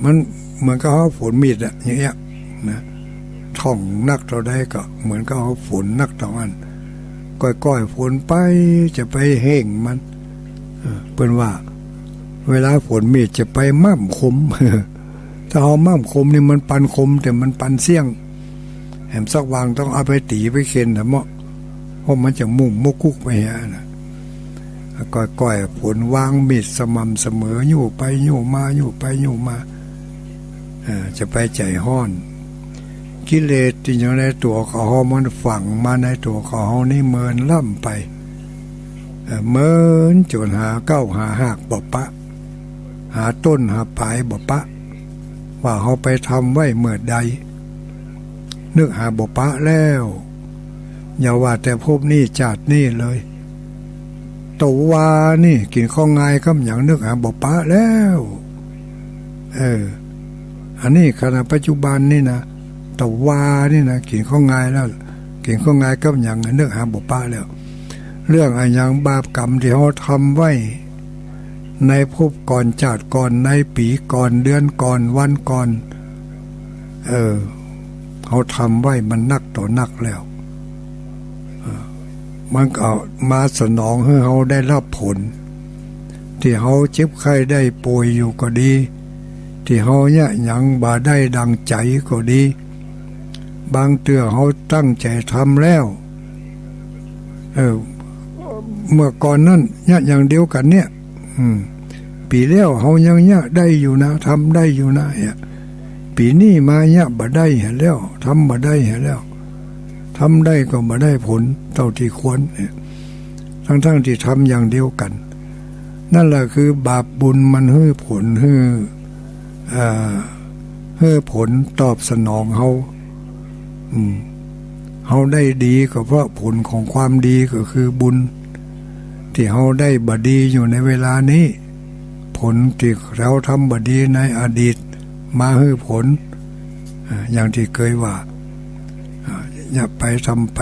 มันเหมือนกับเอาฝนมีดอะอย่างเงี้ยนะท่องนักเราได้ก็เหมือนกับเอาฝนนักต่ออันก้อยฝนไปจะไปเห่งมันเปิ้นว่าเวลาฝนมีดจะไปม่ำคมถ้าเอาม่ำคมนี่มันปันคมแต่มันปันเสี่ยงแหมสักวางต้องเอาไปตีไปเข็นนะเพราะมันจะมุ่งมุกคุกไปฮะนะก้อยฝนวางมีดสม่ำเสมออยู่ไปอยู่มาจะไปใจห้อนกิเลสที่อยู่ในตัวเขามันฝังมาในตัวเขานี่เมินล่ำไปเมินจนหาเก้าหาหักบ่ปะหาต้นหาปลายบ่ปะว่าเขาไปทำไว้เมื่อใดนึกหาบ่ปะแล้วอย่าว่าแต่พบนี่จาดนี่เลยตัววานี่กินข้องง่ายก็อย่างนึกหาบ่ปะแล้วอันนี้ขณะปัจจุบันนี่นะตัววานี่นะกินข้องง่ายแล้วกินข้องง่ายก็อย่างนึกหาบ่ปะแล้วเรื่องอะไรอย่างบาปกรรมที่เขาทำไว้ในภพก่อนชาติก่อนในปีก่อนเดือนก่อนวันก่อนเขาทำไว้มันนักต่อนักแล้วมันก็มาสนองให้เขาได้รับผลที่เขาเจ็บไข้ได้ป่วยอยู่ก็ดีที่เขาเนี่ยยังบ่ได้ดังใจก็ดีบางเตือเขาตั้งใจทำแล้วเมื่อก่อนนั้นเนี่ยอย่างเดียวกันเนี่ยปีแล้วเขายังเนี่ยได้อยู่นะทำได้อยู่นะปีนี้มาเนี่ยบ่ได้เห็นแล้วทำบ่ได้เห็นแล้วทำได้ก็บ่ได้ผลเท่าที่ควรทั้งที่ทำอย่างเดียวกันนั่นแหละคือบาปบุญมันให้ผลให้ผลตอบสนองเขาได้ดีก็เพราะผลของความดีก็คือบุญที่เขาได้บดีอยู่ในเวลานี้ผลที่เราทำบดีในอดีตมาให้ผลอย่างที่เคยว่าอย่าไปทำไป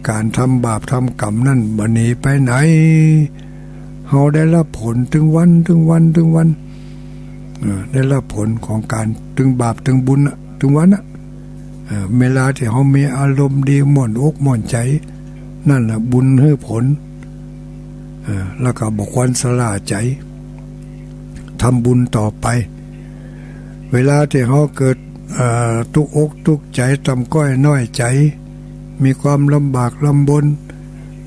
การทำบาปทำกรรมนั่นบ่หนีไปไหนเขาได้รับผลถึงวันได้รับผลของการถึงบาปถึงบุญถึงวันเวลาที่เขามีอารมณ์ดีหม่นอกหม่นใจนั่นแหละบุญให้ผลแล้วก็บอกวันสละใจทำบุญต่อไปเวลาที่เขาเกิดทุกอกทุกใจตำก้อยน้อยใจมีความลำบากลำบน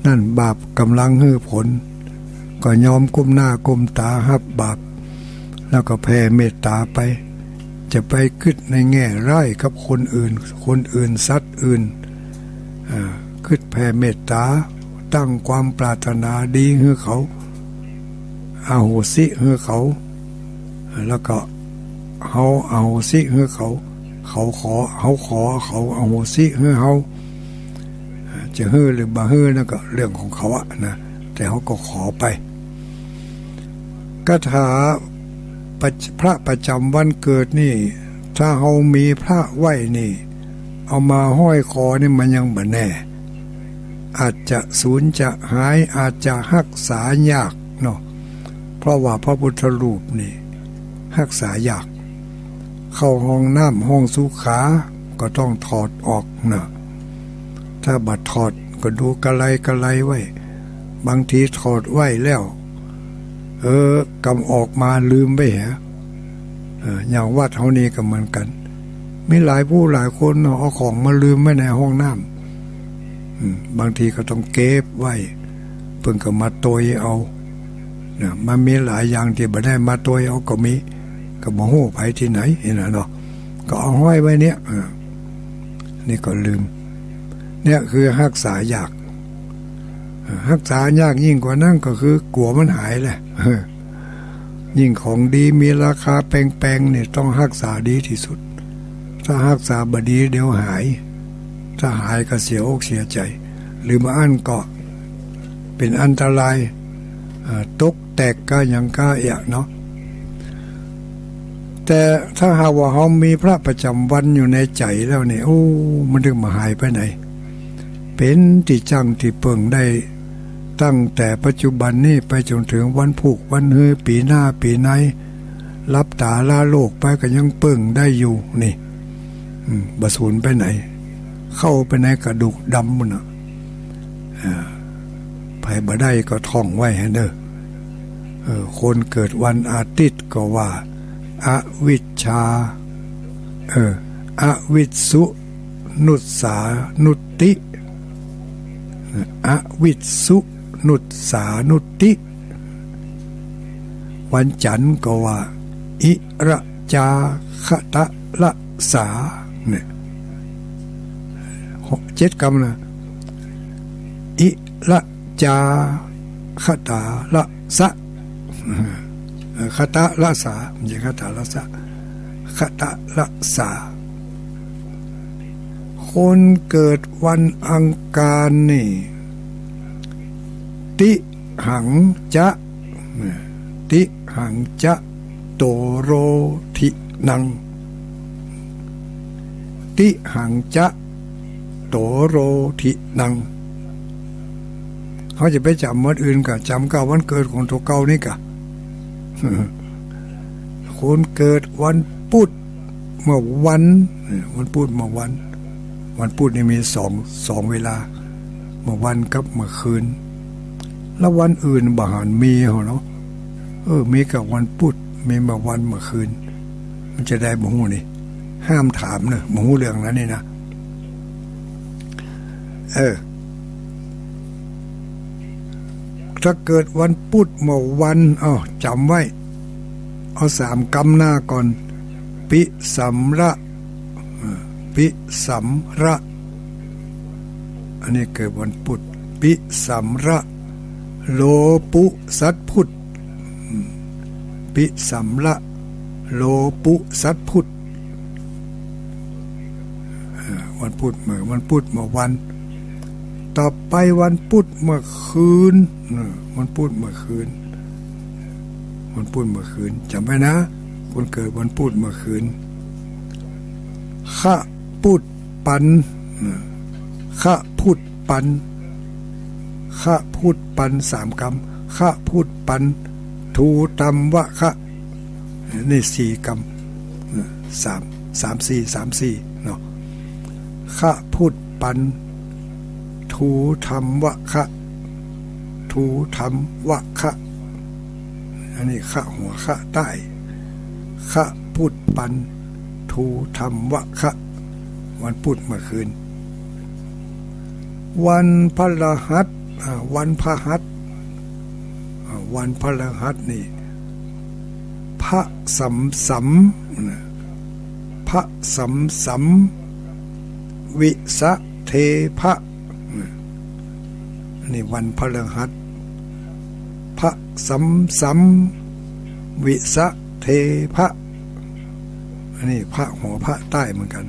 นั่นบาปกำลังให้ผลก็ยอมก้มหน้าก้มตาฮับบาปแล้วก็แผ่เมตตาไปจะไปคิดในแง่ร้ายกับคนอื่นสัตว์อื่นคิดแผ่เมตตาตั้งความปรารถนาดีให้เขาอโหสิให้เขาแล้วก็เขาอโหสิให้เขาขอเขาอโหสิให้เขาจะให้หรือบ่ให้นั่นก็เรื่องของเขานะแต่เขาก็ขอไปคาถาพระประจำวันเกิดนี่ถ้าเขามีพระไหว้นี่เอามาห้อยคอนี่มันยังบ่แน่อาจจะสูญจะหายอาจจะรักษายากเนาะเพราะว่าพระพุทธรูปนี่ รักษายากเข้าห้องน้ำห้องสุขาก็ต้องถอดออกนะถ้าบัดถอดก็ดูกะไลไว้บางทีถอดไว้แล้วกำออกมาลืมไปอย่างวัดเฮานี่ก็เหมือนกันมีหลายผู้หลายคนเอาของมาลืมไว้ในห้องน้ำบางทีก็ต้องเก็บไว้เพิ่งก็มาตวยเอาเนี่ยมันมีหลายอย่างที่บ่ได้มาตวยเอาก็มีก็บ่ฮู้ไปที่ไหนเห็นน่ะเนาะก็เอาห้อยไว้เนี่ยนี่ก็ลืมเนี่ยคือรักษายากรักษายากยิ่งกว่านั้นก็คือกลัวมันหายแหละยิ่งของดีมีราคาแพงๆเนี่ยต้องรักษาดีที่สุดถ้ารักษาบ่ดีเดี๋ยวหายถ้าหายก็เสียอกเสียใจหรือมาอันก็เป็นอันตรายตกแตกก็ยังก็เนาะแต่ถ้าหากว่าเรามีพระประจำวันอยู่ในใจแล้วเนี่ยโอ้มันถึงมาหายไปไหนเป็นที่จังที่เปิ่งได้ตั้งแต่ปัจจุบันนี้ไปจนถึงวันผูกวันเฮยปีหน้าปีไหนรับตาลาโลกไปก็ยังเปิ่งได้อยู่นี่บ่สูญไปไหนเข้าไปในกระดูกดำมันน่ะไผบ่ได้ก็ท่องไว้ให้เด้อคนเกิดวันอาทิตย์ก็ว่าอวิชชาอวิชสุนุสสานุติอวิชสุนุสสานุติวันจันทร์ก็ว่าอิระจาคตะละสาเนี่ย7 กรรมนะอิระจาคตาละสะคตะละสาไม่ใช่คตะละสะคตะละสาคนเกิดวันอังคารนี่ติหังจะติหังจะโตโรทินังติหังจะโตโรทินังเขาจะไปจำวันอื่นกับจำกับวันเกิดของตัวเก่านี่กะคนเกิดวันพุธเมื่อวันพุธเมื่อวันพุธนี่มีสองเวลาเมื่อวันกับเมื่อคืนแล้ววันอื่นบ่หันมีเหรอเนาะมีกับวันพุธมีเมื่อวันเมื่อคืนมันจะได้บ่ฮู้นี่ห้ามถามเนอะบ่ฮู้เรื่องนั้นนี่นะถ้าเกิดวันพุธเมื่อวันจำไว้เอา3 กรรมหน้าก่อนปิสัมระอันนี้เกิดวันพุธปิสัมระโลปุสัตพุธปิสัมระโลปุสัตพุธวันพุธเมื่อวันต่อไปวันพุธเมื่อคืนวันพุธเมื่อคืนจำไว้นะคนเกิดวันพุธเมื่อคืนขะพุธปัน3 กรรมขะพุธปันทูตัมวะคะนี่4 กรรม3-4เนาะขะพุธปันทูธัมวะคะอันนี้ขะหัวขะใต้ขะพุธปันทูธัมวะคะวันพุธเมื่อคืนวันพฤหัสวันพฤหัสนี่พระสัมวิสะเทพะนี่วันพฤหัสพระสัมวิสะเทพะอันนี้พระหัวพระใต้เหมือนกัน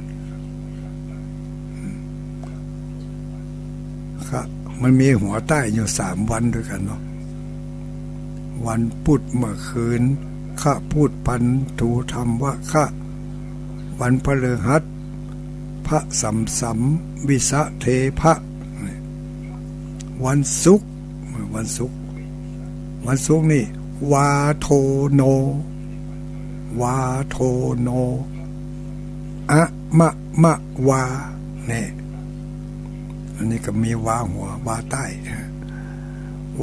ครับมันมีหัวใต้อยู่3 วันด้วยกันเนาะวันพุธเมื่อคืนขะพุธปันทูธัมวะคะวันพฤหัสพระสัมวิสะเทพะวันศุกร์นี่วาโทโน วาโทโนอะมะมะวาเนี่ยอันนี้ก็มีวาหัววาใต้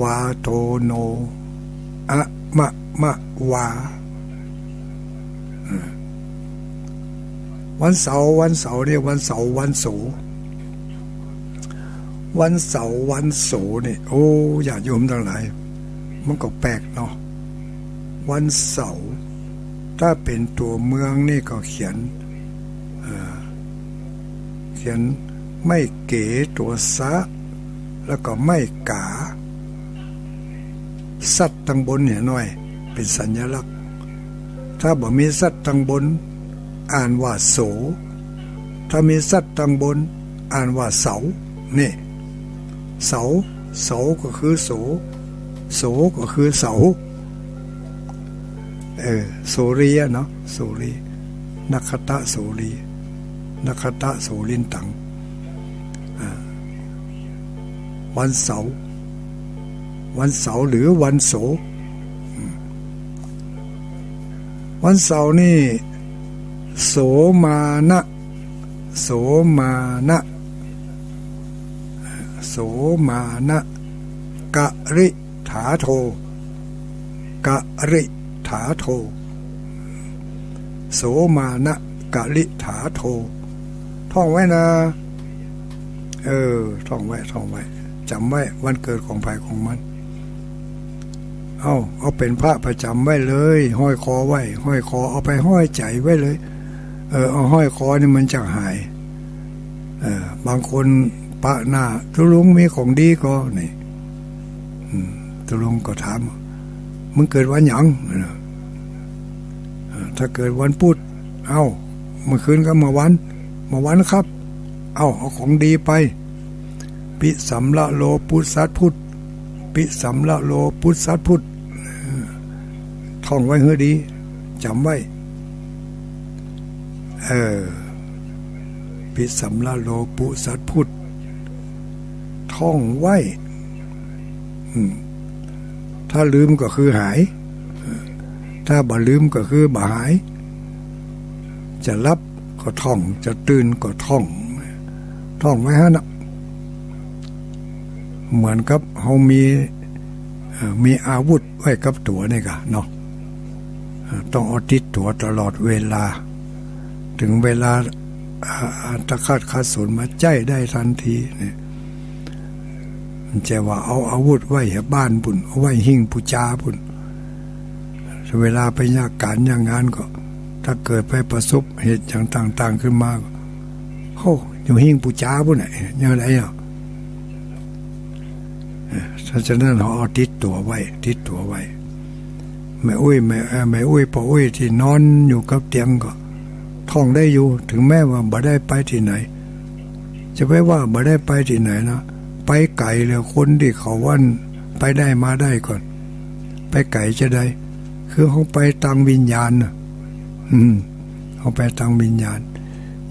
วาโทโนอะมะมะวาวันเสาร์เนี่ยวันเสาร์วันโสนี่โอ้ญาติโยมทั้งหลายมันก็แปลกเนาะวันเสาร์ถ้าเป็นตัวเมืองนี่ก็เขียนไม่เก๋ตัวซะแล้วก็ไม่กาสัตว์ตั้งบนเนี่ยหน่อยเป็นสัญลักษณ์ถ้าบ่มีสัตว์ตั้งบนอ่านว่าโสถ้ามีสัตว์ตั้งบนอ่านว่าเสานี่เสาก็คือโสก็คือเสาโสรีเนาะโสรีนักขตะโสรีนักขตะโสลินตังวันเสาร์หรือวันโสวันเสาร์นี่โสมานะกะริถาโทโสมานะกะริถาโทท่องไว้นะท่องไว้จำไว้วันเกิดของภัยของมันเอาเป็นพระประจำไว้เลยห้อยคอไว้ห้อยคอเอาไปห้อยใจไว้เลยเอาห้อยคอนี่มันจะหายบางคนปะหน้าตุลุงมีของดีก็นี่ตุลุงก็ถามมึงเกิดวันหยังถ้าเกิดวันพุธเมื่อคืนก็เมื่อวันครับเอาของดีไปปิสัมละโลพุทธัสพุทธปิสัมละโลพุทธัสพุทธท่องไว้ให้ดีจำไว้ปิสัมละโลพุทธัสพุทธท่องไว้ถ้าลืมก็คือหายถ้าบ่ลืมก็คือบ่หายจะรับก็ท่องจะตื่นก็ท่องไว้ฮะนะเหมือนกับเขามีอาวุธไว้กับตัวนี่กะเนาะต้องเอาติดตัวตลอดเวลาถึงเวลาตะคัดขัดสนมาใจได้ทันทีเนี่ยมันจะว่าเอาอาวุธไว้บ้านปุ่นเอาไว้หิ้งปูจาปุ่นเวลาไปยากการอย่างงานก็ถ้าเกิดไปประสบเหตุอย่างต่างๆขึ้นมาอยู่หิ้งปูจาปุ่นไหนอย่างไรฉะนั้นเขาเอาติดตัวไว้แม่อุ้ยพ่ออุ้ยที่นอนอยู่กับเตียงก็ท่องได้อยู่ถึงแม้ว่าบ่ได้ไปที่ไหนจะไปว่าบ่ได้ไปที่ไหนนะไปไกลเลยคนที่เขาวันไปได้มาได้ก่อนไปไกลจะได้คือเขาไปทางวิญญาณนะเขาไปทางวิญญาณ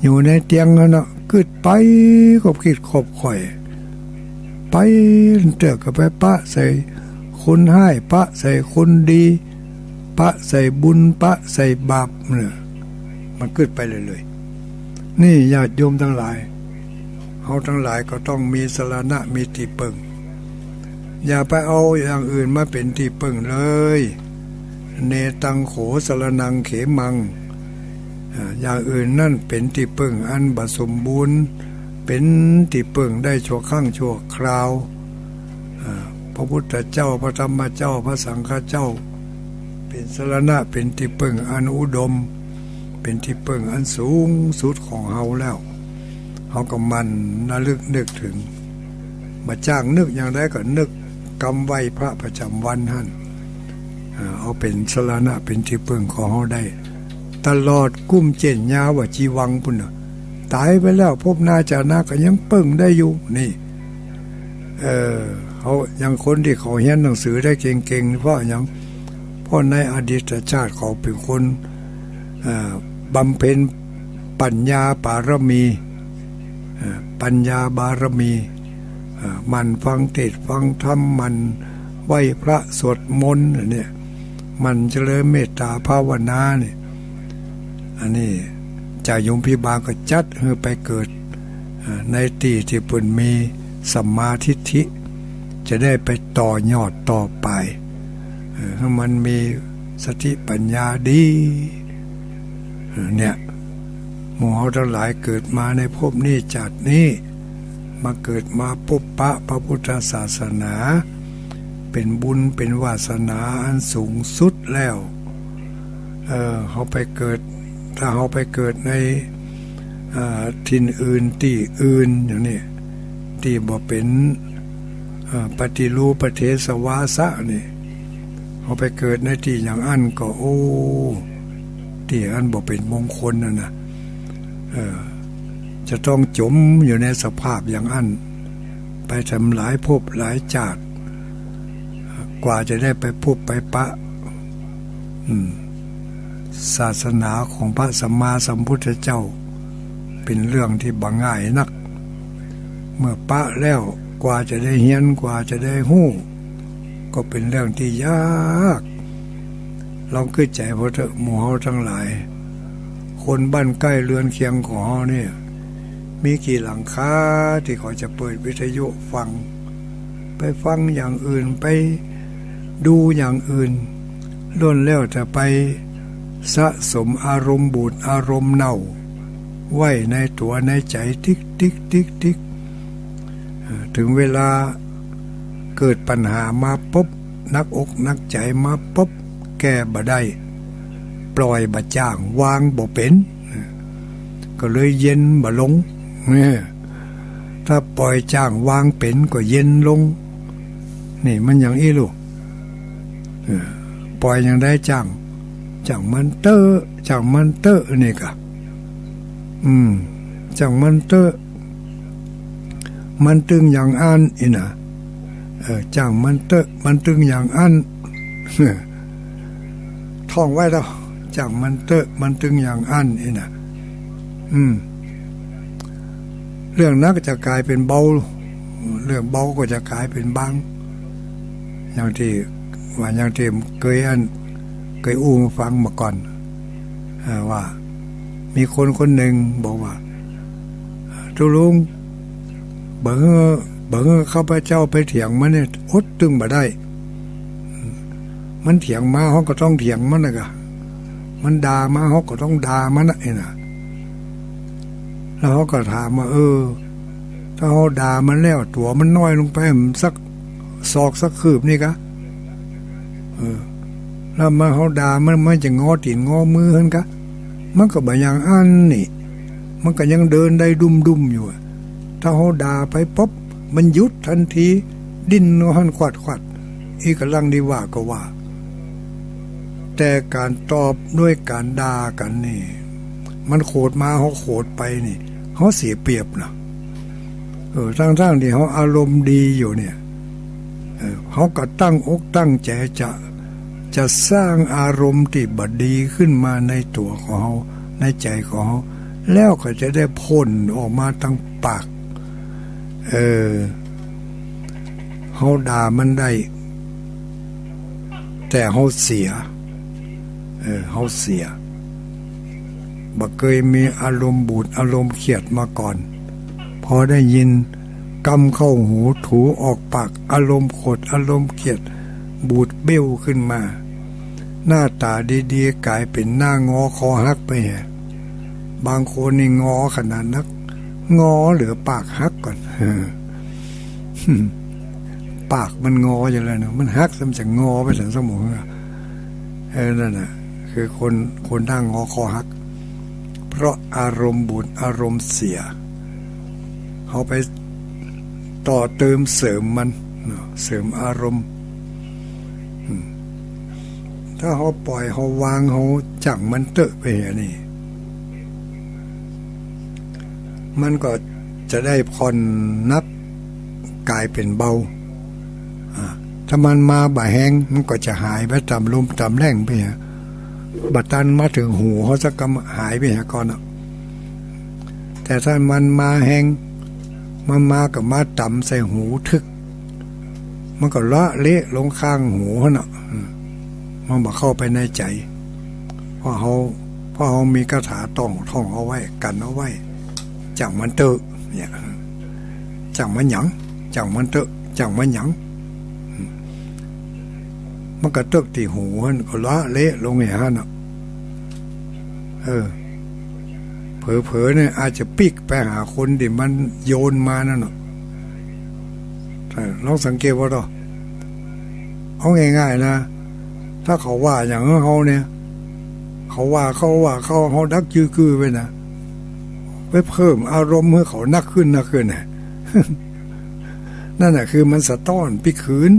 อยู่ในเตียงนั่นนะกึดไปขบคิดขบข่อยไปเจอกับไปปะใส่คนให้ปะใส่คนดีปะใส่บุญปะใส่บาปเนี่ยมันกึดไปเลยนี่ญาติโยมทั้งหลายเขาทั้งหลายก็ต้องมีสรณะมีที่พึ่งอย่าไปเอาอย่างอื่นมาเป็นที่พึ่งเลยเนตังโขสรนังเขมังอย่างอื่นนั่นเป็นที่พึ่งอันบ่สมบูรณ์เป็นที่พึ่งได้ชั่วครั้งชั่วคราวพระพุทธเจ้าพระธรรมเจ้าพระสังฆเจ้าเป็นสรณะเป็นที่พึ่งอันอุดมเป็นที่พึ่งอันสูงสุดของเฮาแล้วเฮาก็มันระลึกนึกถึงมาจ้างนึกอย่างไรก็นึกกำไว้พระประจำวันหั่นเอาเป็นสรณะเป็นที่พึ่งของเฮาได้ตลอดกุ้มเจนยาวว่าจีวังพุ่นน่ะตายไปแล้วพบหน้าจานาก็ยังเบิ่งได้อยู่นี่เขายังคนที่เขาเรียนหนังสือได้เก่งๆเพราะในอดีตชาติเขาเป็นคนบำเพ็ญปัญญาบารมีมันฟังเทศน์ฟังธรรมมันไหว้พระสวดมนต์เนี่ยมันเจริญเมตตาภาวนาเนี่ย อันนี้เจ้ายมพิบาลก็จัดให้ไปเกิดในที่ที่เพิ่นมีสัมมาทิฏฐิจะได้ไปต่อยอดต่อไปให้มันมีสติปัญญาดีเนี่ยหมู่เฮาทั้งหลายเกิดมาในภพนี้ชาตินี้มาเกิดมาพบปะพระพุทธศาสนาเป็นบุญเป็นวาสนาอันสูงสุดแล้วเฮาไปเกิดถ้าเฮาไปเกิดในถิ่นอื่นที่อื่นอย่างนี้ที่บ่เป็นปฏิรูปเทศวาสะนี่เขาไปเกิดในที่อย่างอันก็โอ้ที่อันบ่เป็นมงคลนะจะต้องจมอยู่ในสภาพอย่างอันไปทำหลายภพหลายชาติกว่าจะได้ไปพบไปปะศาสนาของพระสัมมาสัมพุทธเจ้าเป็นเรื่องที่บ่ง่ายนักเมื่อปะแล้วกว่าจะได้เฮียนกว่าจะได้ฮู้ก็เป็นเรื่องที่ยากลองคิดใจพอเถอะหมู่เฮาทั้งหลายคนบ้านใกล้เรือนเคียงของเฮาเนี่ยมีกี่หลังคาที่เขาจะเปิดวิทยุฟังไปฟังอย่างอื่นไปดูอย่างอื่นล้วนแล้วจะไปสะสมอารมณ์บูดอารมณ์เน่าไว้ในตัวในใจติ๊กติ๊กติ๊กติ๊กถึงเวลาเกิดปัญหามาปุ๊บนักอกนักใจมาปุ๊บแก้บ่ได้ปล่อยบ่จ้างวางบ่เป็นก็เลยเย็นบ่ลงถ้าปล่อยจ้างวางเป็นก็เย็นลงนี่มันอย่างอี้ลูกปล่อยอย่างได้จ้างมันเตอนี่ก็จ้างมันเตอมันตึงอย่างอันอีน่ะจ้างมันตึงอย่างอันท่องไว้แล้วจ้างมันตึงอย่างอันอีน่ะเรื่องนักจะกลายเป็นเบาเรื่องเบาก็จะกลายเป็นบางอย่างที่เคยอู้ฟังมาก่อนว่ามีคนหนึ่งบอกว่าทุลุงเบิ่งข้าพเจ้าไปเถียงมันเนี่ยอดตึงบ่ได้มันเถียงมาเฮาก็ต้องเถียงมันน่ะก็มันด่ามาเฮาก็ต้องด่ามันน่ะแล้วเฮาก็ถามว่าถ้าเฮาด่ามันแล้วตัวมันน้อยลงไปสักศอกสักคืบนี่กะแล้วมาเฮาด่ามันจะงอตีนงอมือหั่นกะมันก็บ่อย่างอันนี่มันก็ยังเดินได้ดุ่มๆอยู่ถ้าเฮาด่าไปปุ๊บมันหยุดทันทีดิ้นหันขวัดอีกกำลังดีว่าก็ว่าแต่การตอบด้วยการด่ากันนี่มันโขดมาเฮาโขดไปนี่เฮาเสียเปรียบนะทั้งที่เฮาอารมณ์ดีอยู่เนี่ยเฮาก็ตั้งอกตั้งใจจะสร้างอารมณ์ที่บดีขึ้นมาในตัวของเฮาในใจของเฮาแล้วก็จะได้พ่นออกมาทางปากเฮาด่ามันได้แต่เฮาเสียบ่เคยมีอารมณ์บูดอารมณ์เครียดมาก่อนพอได้ยินกำเข้าหูถูออกปากอารมณ์โกรธอารมณ์เครียดบูดเบี้ยวขึ้นมาหน้าตาดีๆกลายเป็นหน้างอคอหักไปบางคนนี่งอขนาดนักงอเหลือปากหักก่อนปากมันงออย่างไรเนาะมันหักซะมันจะงอไปถึงสมองนั่นน่ะคือคนนั่งงอคอหักเพราะอารมณ์บุญอารมณ์เสียเขาไปต่อเติมเสริมมันเสริมอารมณ์ถ้าเขาปล่อยเขาวางเขาจังมันเตอะไปอย่างนี้มันก็จะได้ผ่อนนับกลายเป็นเบาถ้ามันมาบ่แห้งมันก็จะหายไปตามลมตามแรงไปบัดตันมาถึงหูเขาจะกำหายไปก่อนแต่ถ้ามันมาแห้งมันมากับมาต่ำใส่หูทึกมันก็ละเละลงข้างหูเนาะมันบ่เข้าไปในใจเพราะเขา เพราะเขามีคาถาต้องท่องเอาไว้กันเอาไว้จังมันเตอะเนี่ยจังมันหยังจังมันเตอะจังมันหยังมันกระเตกที่หูมันก็ละเละลงอย่างนั้นเผลอๆเนี่ยอาจจะปิกไปหาคนที่มันโยนมานั่นน่ะลองสังเกตว่าต่อเอาง่ายๆนะถ้าเขาว่าอย่างเขาเนี่ยเขาดักยื้อไปนะไปเพิ่มอารมณ์ให้เขานักขึ้นน่ะ นั่นน่ะคือมันสะท้อนปิกขืน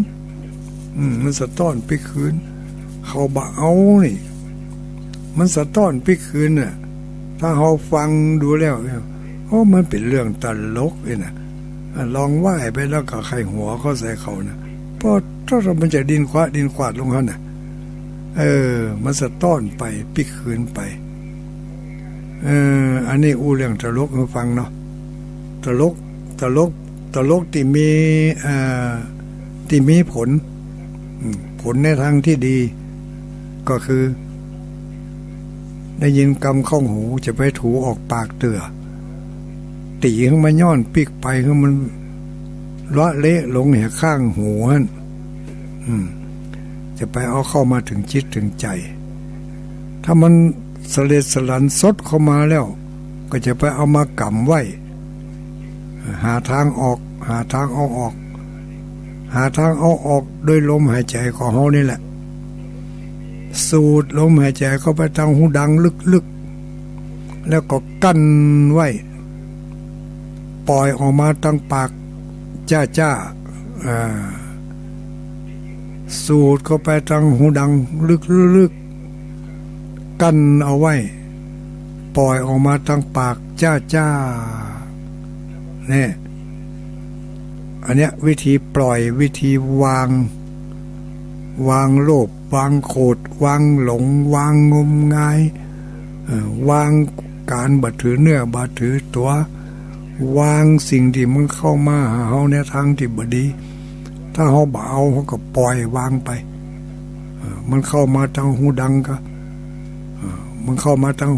มันสะท้อนปิกขืนเขาบ่เอานี่มันสะท้อนปิกขืนน่ะถ้าเขาฟังดูแล้วมันเป็นเรื่องตลกเลยนะลองไหว้ไปแล้วก็ใครหัวเขาใส่เขานะเพราะถ้าเรามันจะดินขวาดลงเขาน่ะมันสะท้อนไปปิกขืนไปอันนี้เรื่องตลกมาฟังเนาะตลกที่มีผลในทางที่ดีก็คือได้ยินกำเข้าหูจะไปถูออกปากเตือตีขึ้นมาย้อนปิกไปขึ้นมันละเละลงเหี่ยข้างหูนั่นจะไปเอาเข้ามาถึงจิตถึงใจถ้ามันสเลดสลันสดเข้ามาแล้วก็จะไปเอามากำไว้หาทางออกโดยลมหายใจของเฮานี่แหละสูดลมหายใจเข้าไปทางหูดังลึกๆแล้วก็กั้นไว้ปล่อยออกมาทางปากจ้าสูดเข้าไปทางหูดังลึกๆกั้นเอาไว้ปล่อยออกมาทางปากจ้าเนี่ยอันเนี้ยวิธีปล่อยวิธีวางโลภวางโกรธวางหลงวางงมงายวางการบัดถือเนื้อบัดถือตัววางสิ่งที่มันเข้ามาหาเฮาในทางที่บ่ดีถ้าเฮาบ่เอาเฮาก็ปล่อยวางไปมันเข้ามาทางหูดังก็มันเข้ามาทาง